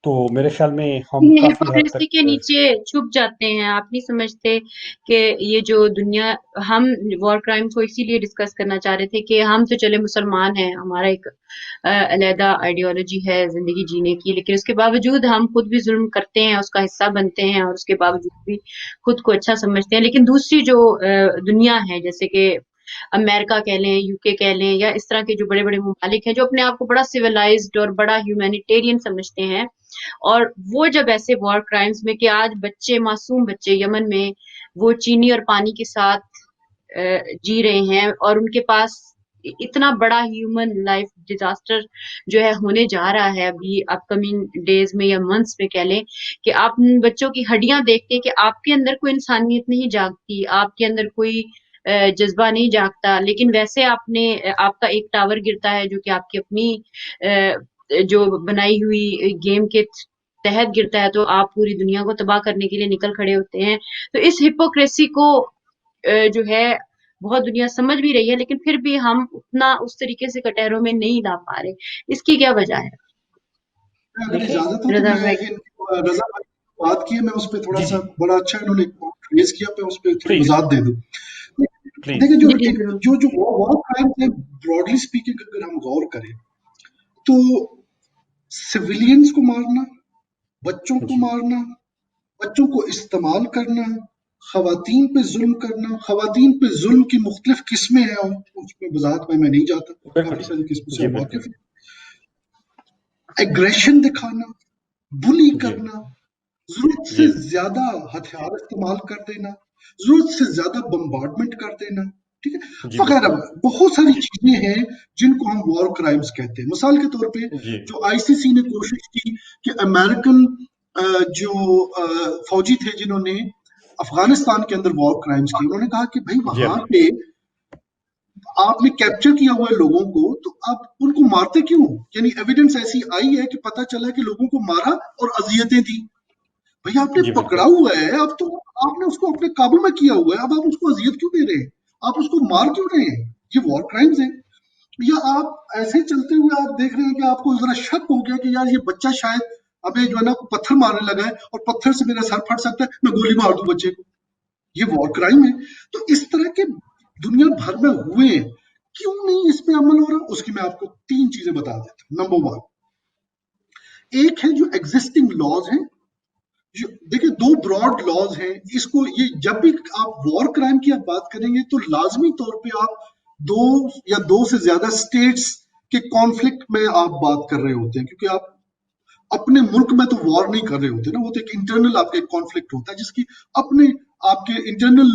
تو میرے خیال میں ہم کافی حد ہپوکریسی تک کے نیچے چھپ جاتے ہیں. آپ نہیں سمجھتے کہ یہ جو دنیا, ہم وار کرائم کو اسی لیے ڈسکس کرنا چاہ رہے تھے کہ ہم تو چلے مسلمان ہیں, ہمارا ایک علیحدہ آئیڈیالوجی ہے زندگی جینے کی, لیکن اس کے باوجود ہم خود بھی ظلم کرتے ہیں, اس کا حصہ بنتے ہیں, اور اس کے باوجود بھی خود کو اچھا سمجھتے ہیں. لیکن دوسری جو دنیا ہے, جیسے کہ امریکہ کہہ لیں, UK کہہ لیں, یا اس طرح کے جو بڑے بڑے ممالک ہیں جو اپنے آپ کو بڑا سویلائزڈ اور بڑا ہیومینیٹیرین سمجھتے ہیں, اور وہ جب ایسے وار کرائمز میں کہ آج معصوم بچے یمن میں وہ چینی اور پانی کے ساتھ جی رہے ہیں, اور ان کے پاس اتنا بڑا ہیومن لائف ڈیزاسٹر جو ہے ہونے جا رہا ہے ابھی اپ کمنگ ڈیز میں یا منتھس میں کہہ لیں, کہ آپ بچوں کی ہڈیاں دیکھتے ہیں کہ آپ کے اندر کوئی انسانیت نہیں جاگتی, آپ کے اندر کوئی جذبہ نہیں جاگتا, لیکن ویسے آپ کا ایک ٹاور گرتا ہے جو کہ آپ کی اپنی جو بنائی ہوئی گیم کے تحت گرتا ہے, تو آپ پوری دنیا کو تباہ کرنے کے لیے نکل کھڑے ہوتے ہیں. تو اس ہپوکریسی کو جو ہے بہت دنیا سمجھ بھی رہی ہے, لیکن پھر بھی ہم اتنا اس طریقے سے کٹہروں میں نہیں لا پا رہے. اس کی کیا وجہ ہے؟ اگر دیکھیں اجازت ہو تو رضا میں بھائی. رضا بھائی بات کی ہے, میں اس پہ تھوڑا جی سا بڑا اچھا انہوں نے ریز کیا, میں اس پہ تھوڑی پلیز وضاحت دے دوں. پلیز. دیکھیں جی جی ضرور. جو وار کرائم ہے, براڈلی اسپیکنگ اگر ہم غور کریں تو سویلینز کو مارنا, بچوں کو جی مارنا, بچوں کو استعمال کرنا, خواتین پہ ظلم کرنا، خواتین پہ ظلم کی مختلف قسمیں ہیں اور اس میں وضاحت میں نہیں جاتا، کافی ساری قسموں سے واقف ہیں. ایگریشن دکھانا، بلی کرنا، ضرورت سے زیادہ ہتھیار استعمال کر دینا، ضرورت سے زیادہ بمبارڈمنٹ کر دینا، ٹھیک ہے، وغیرہ بہت ساری چیزیں ہیں جن کو ہم وار کرائمز کہتے ہیں. مثال کے طور پہ جو آئی سی سی نے کوشش کی کہ امریکن جو فوجی تھے جنہوں نے افغانستان کے اندر وار کرائمز کی، انہوں نے کہا کہ بھائی وہاں پہ آپ نے کیپچر کیا ہوا ہے لوگوں کو، تو آپ ان کو مارتے کیوں؟ یعنی ایویڈنس ایسی آئی ہے کہ پتہ چلا کہ لوگوں کو مارا اور اذیتیں دی. بھائی آپ نے پکڑا ہوا ہے، اب تو آپ نے اس کو اپنے قابو میں کیا ہوا ہے، اب آپ اس کو اذیت کیوں دے رہے ہیں؟ آپ اس کو مار کیوں رہے ہیں؟ یہ وار کرائمز ہیں. یا آپ ایسے چلتے ہوئے آپ دیکھ رہے ہیں کہ آپ کو ذرا شک ہو گیا کہ یار یہ بچہ شاید ابھی جو ہے نا پتھر مارنے لگا ہے اور پتھر سے میرا سر پھٹ سکتا ہے، میں گولی مار دوں بچے کو. یہ وار کرائم ہے. تو اس طرح کے دنیا بھر میں ہوئے ہیں. کیوں نہیں اس پہ عمل ہو رہا؟ اس کی میں آپ کو 3 چیزیں بتا دیتا ہوں. نمبر 1، ایک ہے جو ایگزسٹنگ لاز ہیں. دیکھیں 2 براڈ لاز ہیں. اس کو یہ جب بھی آپ وار کرائم کی آپ بات کریں گے تو لازمی طور پہ آپ 2 یا 2 سے زیادہ سٹیٹس کے کانفلکٹ میں آپ بات کر رہے ہوتے ہیں، کیونکہ آپ اپنے ملک میں تو وار نہیں کر رہے ہوتے نا، وہ تو ایک انٹرنل آپ کا ایک کانفلکٹ ہوتا ہے جس کی اپنے آپ کے انٹرنل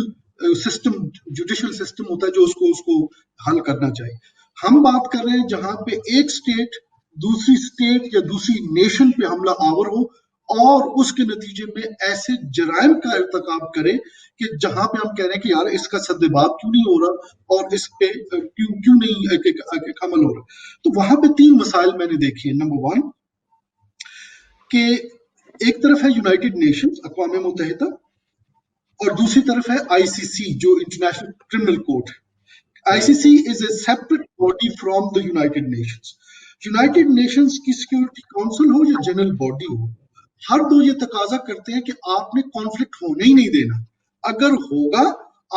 سسٹم، جوڈیشل سسٹم ہوتا ہے جو اس کو حل کرنا چاہیے. ہم بات کر رہے ہیں جہاں پہ ایک سٹیٹ دوسری سٹیٹ یا دوسری نیشن پہ حملہ آور ہو اور اس کے نتیجے میں ایسے جرائم کا ارتکاب کرے کہ جہاں پہ ہم کہہ رہے ہیں کہ یار اس کا سدباب کیوں نہیں ہو رہا اور اس پہ کیوں نہیں ایک عمل ہو رہا. تو وہاں پہ 3 مسائل میں نے دیکھے. نمبر 1 کہ ایک طرف ہے یونائٹڈ نیشنز، اقوام متحدہ، اور دوسری طرف ہے آئی سی سی جو انٹرنیشنل کرمنل کورٹ ہے. I C C is a separate body from the United Nations. United Nations کی سیکورٹی کونسل ہو یا جنرل باڈی ہو، ہر 2 یہ تقاضا کرتے ہیں کہ آپ نے کانفلکٹ ہونے ہی نہیں دینا. اگر ہوگا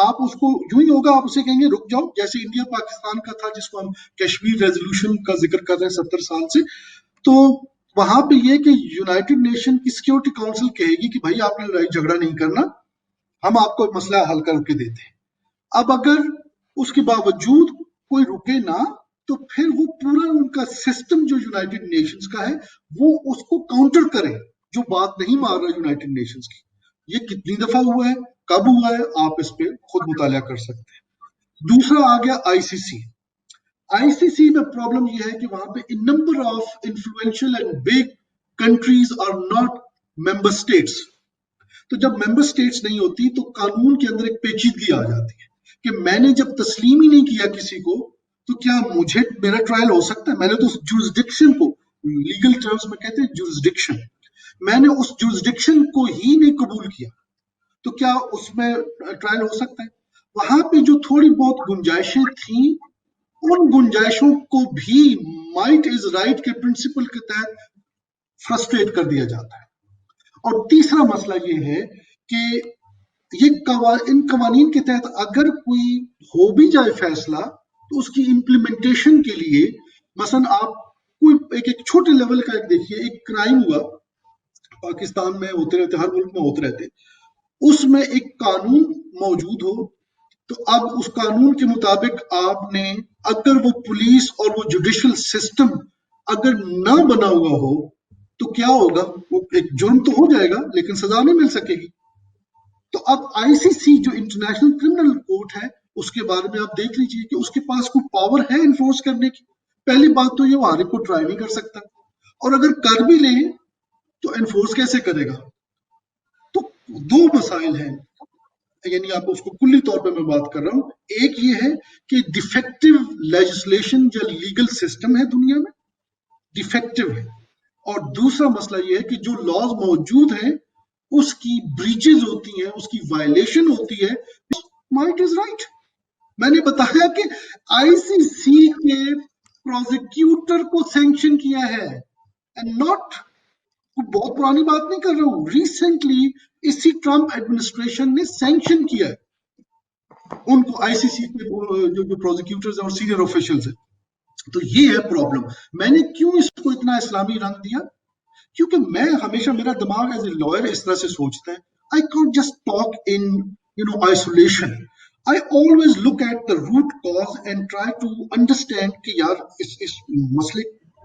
آپ اس کو یوں ہی ہوگا، آپ اسے کہیں گے رک جاؤ، جیسے انڈیا پاکستان کا تھا جس کو ہم کشمیر ریزولوشن کا ذکر کر رہے ہیں 70 سال سے. تو وہاں پہ یہ کہ یونائٹڈ نیشن کی سیکورٹی کونسل کہے گی کہ بھائی آپ نے لڑائی جھگڑا نہیں کرنا، ہم آپ کو مسئلہ حل کر کے دیتے ہیں. اب اگر اس کے باوجود کوئی رکے نہ تو پھر وہ پورا ان کا سسٹم جو یونائٹڈ نیشنز کا ہے وہ اس کو کاؤنٹر کرے جو بات نہیں مان رہا یونائٹڈ نیشنز کی. یہ کتنی دفعہ ہوا ہے، کب ہوا ہے، آپ اس پہ خود مطالعہ کر سکتے ہیں. دوسرا آ گیا آئی سی سی. آئی سی سی میں پرابلم یہ ہے کہ وہاں پہ number of influential and big countries are not member states. تو جب ممبر اسٹیٹس نہیں ہوتی تو قانون کے اندر ایک پیچیدگی آ جاتی ہے کہ میں نے جب تسلیم ہی نہیں کیا کسی کو تو کیا مجھے میرا ٹرائل ہو سکتا ہے؟ میں نے تو اس جورسڈکشن کو، لیگل ٹرمز میں کہتے ہیں جورسڈکشن، میں نے اس جورسڈکشن کو ہی نہیں قبول کیا تو کیا اس میں ٹرائل ہو سکتا ہے؟ وہاں پہ جو تھوڑی بہت گنجائشیں تھیں ان گنجائشوں کو بھی مائٹ از رائٹ کے پرنسپل کے تحت فرسٹریٹ کر دیا جاتا ہے. اور تیسرا مسئلہ یہ ہے کہ ان قوانین کے تحت اگر کوئی ہو بھی جائے فیصلہ تو اس کی امپلیمنٹیشن کے لیے مثلا آپ کوئی ایک چھوٹے لیول کا ایک دیکھیے، ایک کرائم ہوا پاکستان میں، ہوتے رہتے، ہر ملک میں ہوتے رہتے، اس میں ایک قانون موجود ہو تو اب اس قانون کے مطابق آپ نے اگر وہ پولیس اور وہ جوڈیشل سسٹم اگر نہ بنا ہوا ہو تو کیا ہوگا؟ وہ ایک جرم تو ہو جائے گا لیکن سزا نہیں مل سکے گی. تو اب آئی سی سی جو انٹرنیشنل کرمنل کورٹ ہے اس کے بارے میں آپ دیکھ لیجئے کہ اس کے پاس کوئی پاور ہے انفورس کرنے کی. پہلی بات تو یہ وہ ہر ایک کو ٹرائی نہیں کر سکتا، اور اگر کر بھی لیں تو انفورس کیسے کرے گا؟ تو 2 مسائل ہیں، یعنی آپ اس کو کلی طور پہ میں بات کر رہا ہوں. ایک یہ ہے کہ ڈیفیکٹو لیجسلیشن جو لیگل سسٹم ہے دنیا میں ڈیفیکٹو ہے، اور دوسرا مسئلہ یہ ہے کہ جو لاز موجود ہیں اس کی بریچز ہوتی ہیں، اس کی وائلیشن ہوتی ہے. Might is right. میں نے بتایا کہ آئی سی سی کے پروزیکیوٹر کو سینکشن کیا ہے اینڈ ناٹ، بہت پرانی بات نہیں کر رہا ہوں، ریسنٹلی اسی ٹرمپ ایڈمنسٹریشن نے سینکشن کیا ہے ان کو، آئی سی سی کے جو پروزیکیوٹرز اور سینئر آفیشلز ہیں. تو یہ ہے پرابلم. میں نے کیوں اس کو اتنا اسلامی رنگ دیا؟ کیونکہ میں ہمیشہ، میرا دماغ ایز اے لائر اس طرح سے سوچتا ہے، I can't just talk in, isolation. I always look at the root cause and try to understand کہ یار اس مسئلے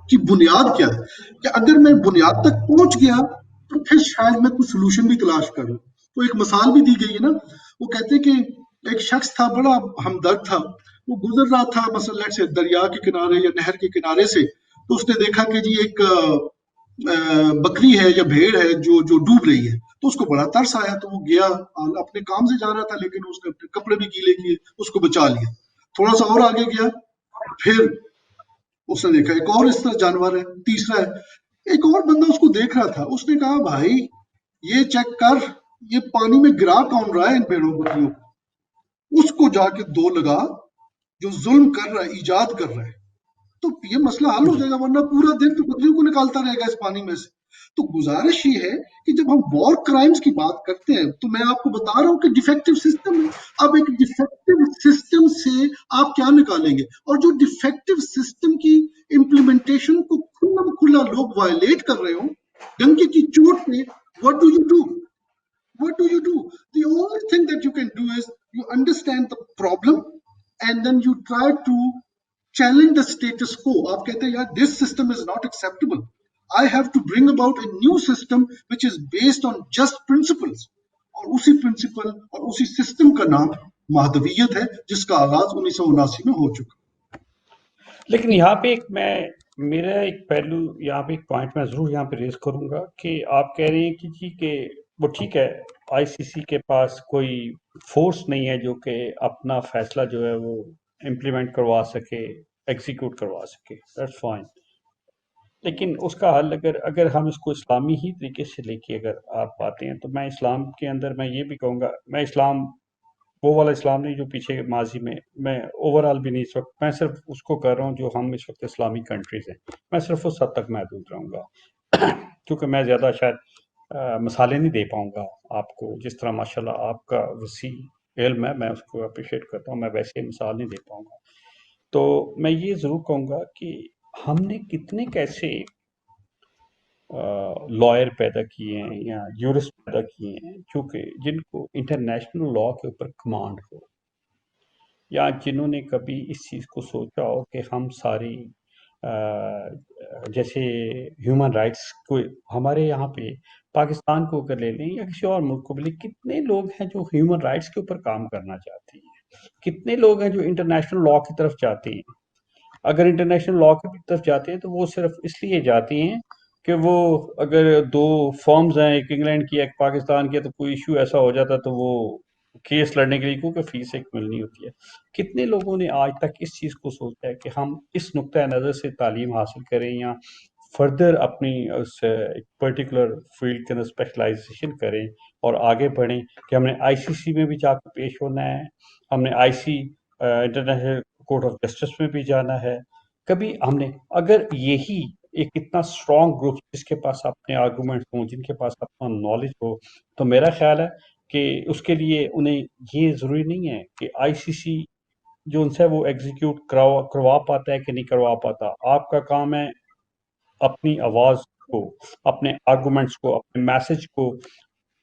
کی بنیاد کیا ہے, کہ اگر میں بنیاد تک پہنچ گیا تو پھر شاید میں کچھ سولوشن بھی تلاش کروں. تو ایک مثال بھی دی گئی ہے نا, وہ کہتے ہیں کہ ایک شخص تھا بڑا ہمدرد تھا, وہ گزر رہا تھا مثلا لیٹ سے دریا کے کنارے یا نہر کے کنارے سے, تو اس نے دیکھا کہ جی ایک بکری ہے یا بھیڑ ہے جو ڈوب رہی ہے, تو اس کو بڑا ترس آیا, تو وہ گیا, اپنے کام سے جا رہا تھا لیکن اس نے اپنے کپڑے بھی گیلے کیے, اس کو بچا لیا. تھوڑا سا اور آگے گیا, پھر اس نے دیکھا ایک اور اس طرح جانور ہے, تیسرا ہے, ایک اور بندہ اس کو دیکھ رہا تھا, اس نے کہا بھائی یہ چیک کر, یہ پانی میں گرا کون رہا ہے ان بھیڑوں بکریوں کو. اس کو جا کے دو لگا جو ظلم کر رہا ہے, ایجاد کر رہا ہے, تو یہ مسئلہ حل ہو جائے گا, ورنہ پورا دن تو بکریوں کو نکالتا رہے گا اس پانی میں سے. تو گزارش یہ ہے کہ جب ہم وار کرائمز کی بات کرتے ہیں تو میں آپ کو بتا رہا ہوں کہ ڈیفیکٹو سسٹم ہے. اب ایک ڈیفیکٹو سسٹم سے آپ کیا نکالیں گے, اور جو ڈیفیکٹو سسٹم کی امپلیمنٹیشن کو کھلا لوگ وائلیٹ کر رہے ہوں ڈنکے کی چوٹ پہ, what do you do? What do you do? The only thing that you can do is you understand the problem and then you try to challenge the status quo. آپ کہتے ہیں یار this system is not acceptable. I have to bring about a new system which is based on just principles. اور اسی principal اور اسی system کا نام مہدویت ہے, جس کا آغاز 1979 میں ہو چکا. لیکن یہاں پہ میرا ایک پہلو, یہاں پہ ایک پوائنٹ میں ضرور یہاں پہ ریز کروں گا کہ آپ کہہ رہے ہیں کہ جی کہ وہ ٹھیک ہے, آئی سی سی کے پاس کوئی فورس نہیں ہے جو کہ اپنا فیصلہ جو ہے وہ امپلیمنٹ کروا سکے, ایگزیکیوٹ کروا سکے, دیٹس فائن. لیکن اس کا حل اگر ہم اس کو اسلامی ہی طریقے سے لے کے اگر آپ آتے ہیں تو میں اسلام کے اندر میں یہ بھی کہوں گا, میں اسلام وہ والا اسلام نہیں جو پیچھے ماضی میں اوور آل بھی نہیں, اس وقت میں صرف اس کو کر رہا ہوں جو ہم اس وقت اسلامی کنٹریز ہیں, میں صرف اس حد تک محدود رہوں گا کیونکہ میں زیادہ شاید مثالیں نہیں دے پاؤں گا آپ کو, جس طرح ماشاءاللہ آپ کا وسیع علم ہے, میں اس کو اپریشیٹ کرتا ہوں, میں ویسے مثال نہیں دے پاؤں گا. تو میں یہ ضرور کہوں گا کہ ہم نے کتنے کیسے لائر پیدا کیے ہیں یا یورسٹ پیدا کیے ہیں جن کو انٹرنیشنل لا کے اوپر کمانڈ ہو, یا جنہوں نے کبھی اس چیز کو سوچا ہو کہ ہم ساری جیسے ہیومن رائٹس کو ہمارے یہاں پہ پاکستان کو اگر لے لیں یا کسی اور ملک کو بھی لیں, کتنے لوگ ہیں جو ہیومن رائٹس کے اوپر کام کرنا چاہتے ہیں, کتنے لوگ ہیں جو انٹرنیشنل لا کی طرف جاتے ہیں. اگر انٹرنیشنل لا کی طرف جاتے ہیں تو وہ صرف اس لیے جاتے ہیں کہ وہ اگر دو فارمز ہیں, ایک انگلینڈ کی ایک پاکستان کی, تو کوئی ایشو ایسا ہو جاتا تو وہ کیس لڑنے کے لیے, کیونکہ فیس ایک ملنی ہوتی ہے. کتنے لوگوں نے آج تک اس چیز کو سوچا ہے کہ ہم اس نقطۂ نظر سے تعلیم حاصل کریں یا فردر اپنی اس ایک پرٹیکولر فیلڈ کے اندر اسپیشلائزیشن کریں اور آگے بڑھیں کہ ہم نے آئی سی سی میں بھی جا کر پیش ہونا ہے, ہم نے آئی سی انٹرنیشنل کورٹ آف جسٹس میں بھی جانا ہے. کبھی ہم نے اگر یہی ایک اتنا اسٹرانگ گروپ جس کے پاس اپنے آرگومنٹ ہوں, جن کے پاس اپنا نالج ہو, تو میرا خیال ہے کہ اس کے لیے انہیں یہ ضروری نہیں ہے کہ آئی سی سی جو ان سے وہ ایگزیکیوٹ کروا پاتا ہے کہ نہیں کروا پاتا. آپ کا کام ہے اپنی آواز کو, اپنے آرگومنٹس کو, اپنے میسج کو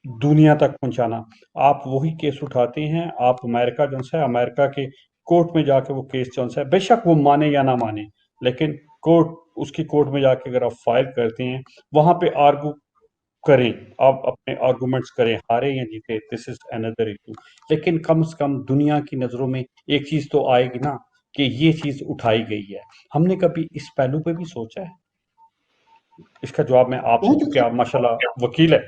دنیا تک پہنچانا. آپ وہی کیس اٹھاتے ہیں, آپ امریکہ جو ہے امریکہ کے کورٹ میں جا کے وہ کیس جو ہے, بے شک وہ مانے یا نہ مانے, لیکن اس کی کورٹ میں جا کے اگر آپ فائل کرتے ہیں وہاں پہ آرگو کریں, آپ اپنے آرگومنٹس کریں, ہارے یا جیتے, دس از اندر ایشو. لیکن کم سے کم دنیا کی نظروں میں ایک چیز تو آئے گی نا کہ یہ چیز اٹھائی گئی ہے. ہم نے کبھی اس پہلو پہ بھی سوچا ہے؟ اس کا جواب میں آپ سے, چونکہ آپ ماشاءاللہ وکیل ہے.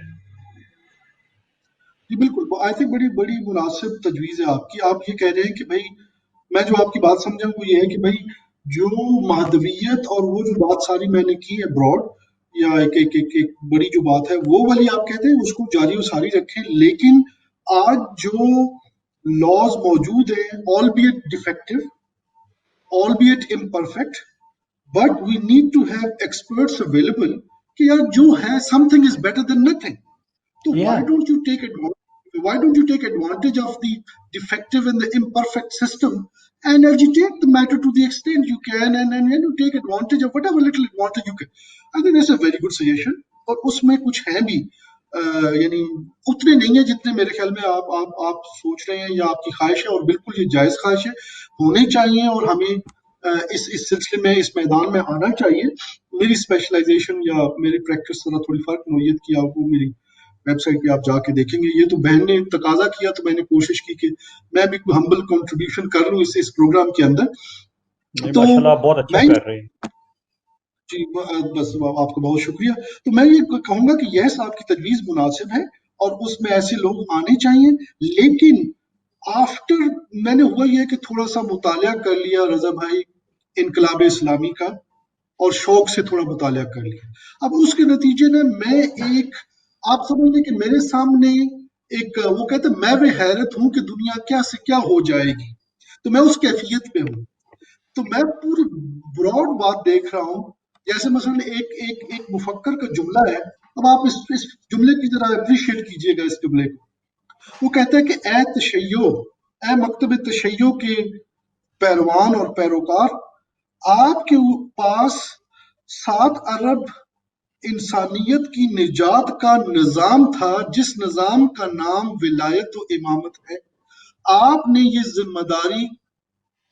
جی بالکل, آئی تھنک بڑی مناسب تجویز ہے آپ کی. آپ یہ کہہ رہے ہیں کہ بھائی میں جو آپ کی بات سمجھا وہ یہ ہے کہ بھائی جو مہدویت اور وہ جو بات ساری میں نے کی ہے براڈ یا ایک بڑی جو بات ہے وہ والی آپ کہتے ہیں اس کو جاری و ساری رکھیں, لیکن آج جو لاز موجود ہیں albeit defective, albeit imperfect, but we need to have experts available کہ یار جو ہے something is better than nothing. So why don't you take advantage of the defective and the imperfect system and agitate the matter to the extent you can, and you take advantage of whatever little advantage you can. I think that's a very good suggestion. اور اس میں کچھ ہیں بھی یعنی اتنے نہیں ہیں جتنے میرے خیال میں آپ سوچ رہے ہیں یا آپ کی خواہش ہے، اور بالکل یہ جائز خواہش ہے، ہونے چاہیے، اور ہمیں اس سلسلے میں اس میدان میں آنا چاہیے۔ میری اسپیشلائزیشن یا میری پریکٹس ذرا تھوڑی فرق نوعیت کی، آپ کو میری ویب سائٹ پہ آپ جا کے دیکھیں گے۔ یہ تو بہن نے تقاضا کیا تو میں نے کوشش کی کہ میں بھی کوئی ہمبل کنٹریبیوشن کر لوں اس پروگرام کے اندر۔ تو ماشاءاللہ بہت اچھا میں کر رہے ہیں۔ جی بس آپ کو بہت شکریہ۔ تو میں یہ کہوں گا کہ یس، آپ کی تجویز مناسب ہے اور اس میں ایسے لوگ آنے چاہیے، لیکن آفٹر میں نے ہوا یہ کہ تھوڑا سا مطالعہ کر لیا رضا بھائی انقلاب اسلامی کا، اور شوق سے تھوڑا مطالعہ کر لیا۔ اب اس کے نتیجے میں ایک آپ سمجھ لیں کہ میرے سامنے ایک وہ کہتے ہیں میں بے حیرت ہوں کہ دنیا کیا سے کیا ہو جائے گی، تو میں اس کیفیت پہ ہوں۔ تو میں پوری براڈ بات دیکھ رہا ہوں، جیسے مثلا ایک مفکر کا جملہ ہے، اب آپ اس جملے کی ذرا اپریشیٹ کیجئے گا اس جملے کو۔ وہ کہتا ہے کہ اے تشیع، اے مکتب تشیع کے پیروان اور پیروکار، آپ کے پاس 7 ارب انسانیت کی نجات کا نظام تھا، جس نظام کا نام ولایت و امامت ہے۔ آپ نے یہ ذمہ داری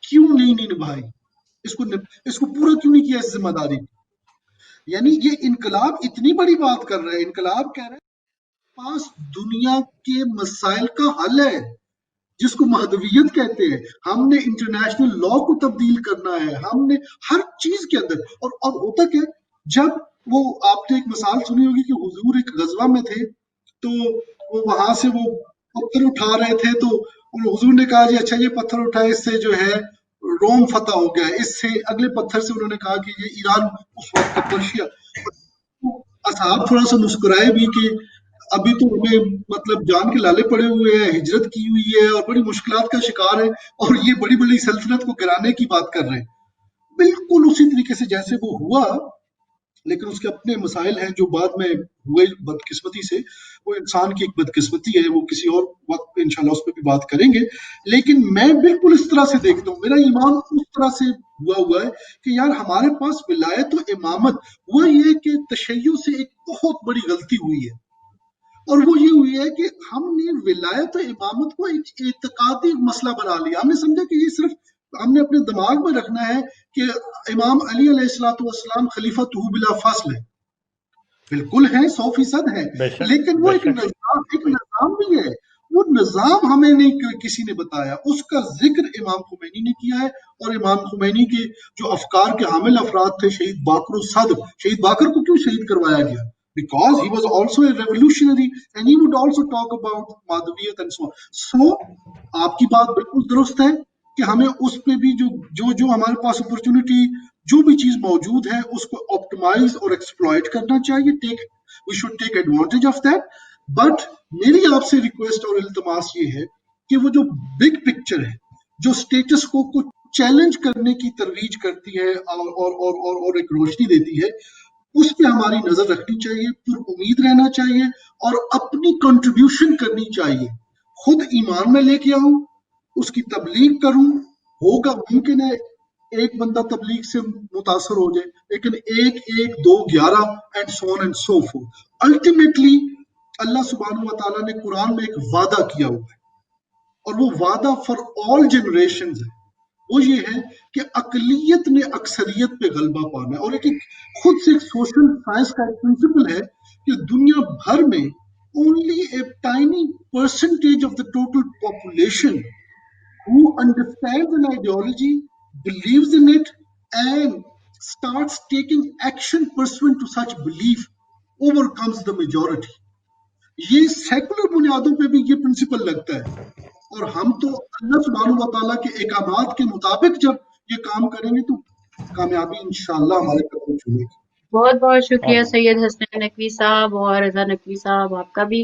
کیوں نہیں نبھائی؟ اس کو پورا کیوں نہیں کیا اس ذمہ داری؟ یعنی یہ انقلاب اتنی بڑی بات کر رہا ہے، انقلاب کہہ رہا ہے پاس دنیا کے مسائل کا حل ہے، جس کو مہدویت کہتے ہیں۔ ہم نے انٹرنیشنل لا کو تبدیل کرنا ہے، ہم نے ہر چیز کے اندر، اور ہوتا کیا، جب وہ آپ نے ایک مثال سنی ہوگی کہ حضور ایک غزوہ میں تھے، تو وہ وہاں سے وہ پتھر اٹھا رہے تھے، تو حضور نے کہا جی اچھا یہ پتھر اٹھائے، اس سے جو ہے روم فتح ہو گیا، اس سے اگلے پتھر سے انہوں نے کہا کہ یہ ایران اس وقت کا پرشیا۔ اصحاب تھوڑا سا مسکرائے بھی کہ ابھی تو ہمیں مطلب جان کے لالے پڑے ہوئے ہیں، ہجرت کی ہوئی ہے اور بڑی مشکلات کا شکار ہے، اور یہ بڑی بڑی سلطنت کو گرانے کی بات کر رہے ہیں۔ بالکل اسی طریقے سے جیسے وہ ہوا، لیکن اس کے اپنے مسائل ہیں جو بعد میں ہوئے بدقسمتی سے، وہ انسان کی ایک بدقسمتی ہے، وہ کسی اور وقت پہ انشاءاللہ اس پہ بھی بات کریں گے۔ لیکن میں بالکل اس طرح سے دیکھتا ہوں، میرا ایمان اس طرح سے ہوا ہے کہ یار ہمارے پاس ولایت و امامت، وہ یہ کہ تشیع سے ایک بہت بڑی غلطی ہوئی ہے، اور وہ یہ ہوئی ہے کہ ہم نے ولایت و امامت کو ایک اعتقادی مسئلہ بنا لیا۔ ہم نے سمجھا کہ یہ صرف ہم نے اپنے دماغ میں رکھنا ہے کہ امام علی علیہ السلام خلیفۃ بلا فصل ہے، بالکل ہے، 100% ہے، بے شک، لیکن وہ بے ایک شک۔ نظام بھی ہے۔ وہ نظام ہمیں نہیں کسی نے بتایا، اس کا ذکر امام خمینی نے کیا ہے، اور امام خمینی کے جو افکار کے حامل افراد تھے، شہید باقر الصدر، شہید باقر کو کیوں شہید کروایا گیا؟ Because he was also a revolutionary and he would also talk about Madhaviyat and so on. So, آپ کی بات بالکل درست ہے کہ ہمیں اس پہ بھی جو ہمارے پاس اپرچونٹی، جو بھی چیز موجود ہے اس کو آپٹمائز اور ایکسپلائٹ کرنا چاہیے، we should take advantage of that. But میری آپ سے ریکویسٹ اور التماس یہ ہے کہ وہ جو بگ پکچر ہے، جو اسٹیٹس کو چیلنج کرنے کی ترویج کرتی ہے اور ایک روشنی دیتی ہے، اس پہ ہماری نظر رکھنی چاہیے، پر امید رہنا چاہیے، اور اپنی کنٹریبیوشن کرنی چاہیے۔ خود ایمان میں لے کے آؤں، اس کی تبلیغ کروں، ہوگا ممکن ہے ایک بندہ تبلیغ سے متاثر ہو جائے، لیکن 1 1 2 11 and so on and so forth. Ultimately اللہ سبحانہ و تعالیٰ نے قرآن میں ایک وعدہ کیا ہوا ہے، اور وہ وعدہ فار آل جنریشنز ہے، وہ یہ ہے کہ اقلیت نے اکثریت پہ غلبہ پانا ہے۔ اور ایک خود سے ایک سوشل سائنس کا ایک پرنسپل ہے کہ دنیا بھر میں only a tiny percentage of the total population who understands an ideology, believes in it, and starts taking action pursuant to such belief overcomes the majority. یہ سیکولر بنیادوں پہ بھی یہ پرنسپل لگتا ہے، اور ہم تو اللہ سبحانہ و تعالیٰ کے احکامات کے مطابق جب یہ کام کریں گے تو کامیابی انشاءاللہ ہمارے قدم چومے گی۔ بہت بہت شکریہ آمین۔ سید حسنین نقوی صاحب اور رضا نقوی صاحب، آپ کا بھی۔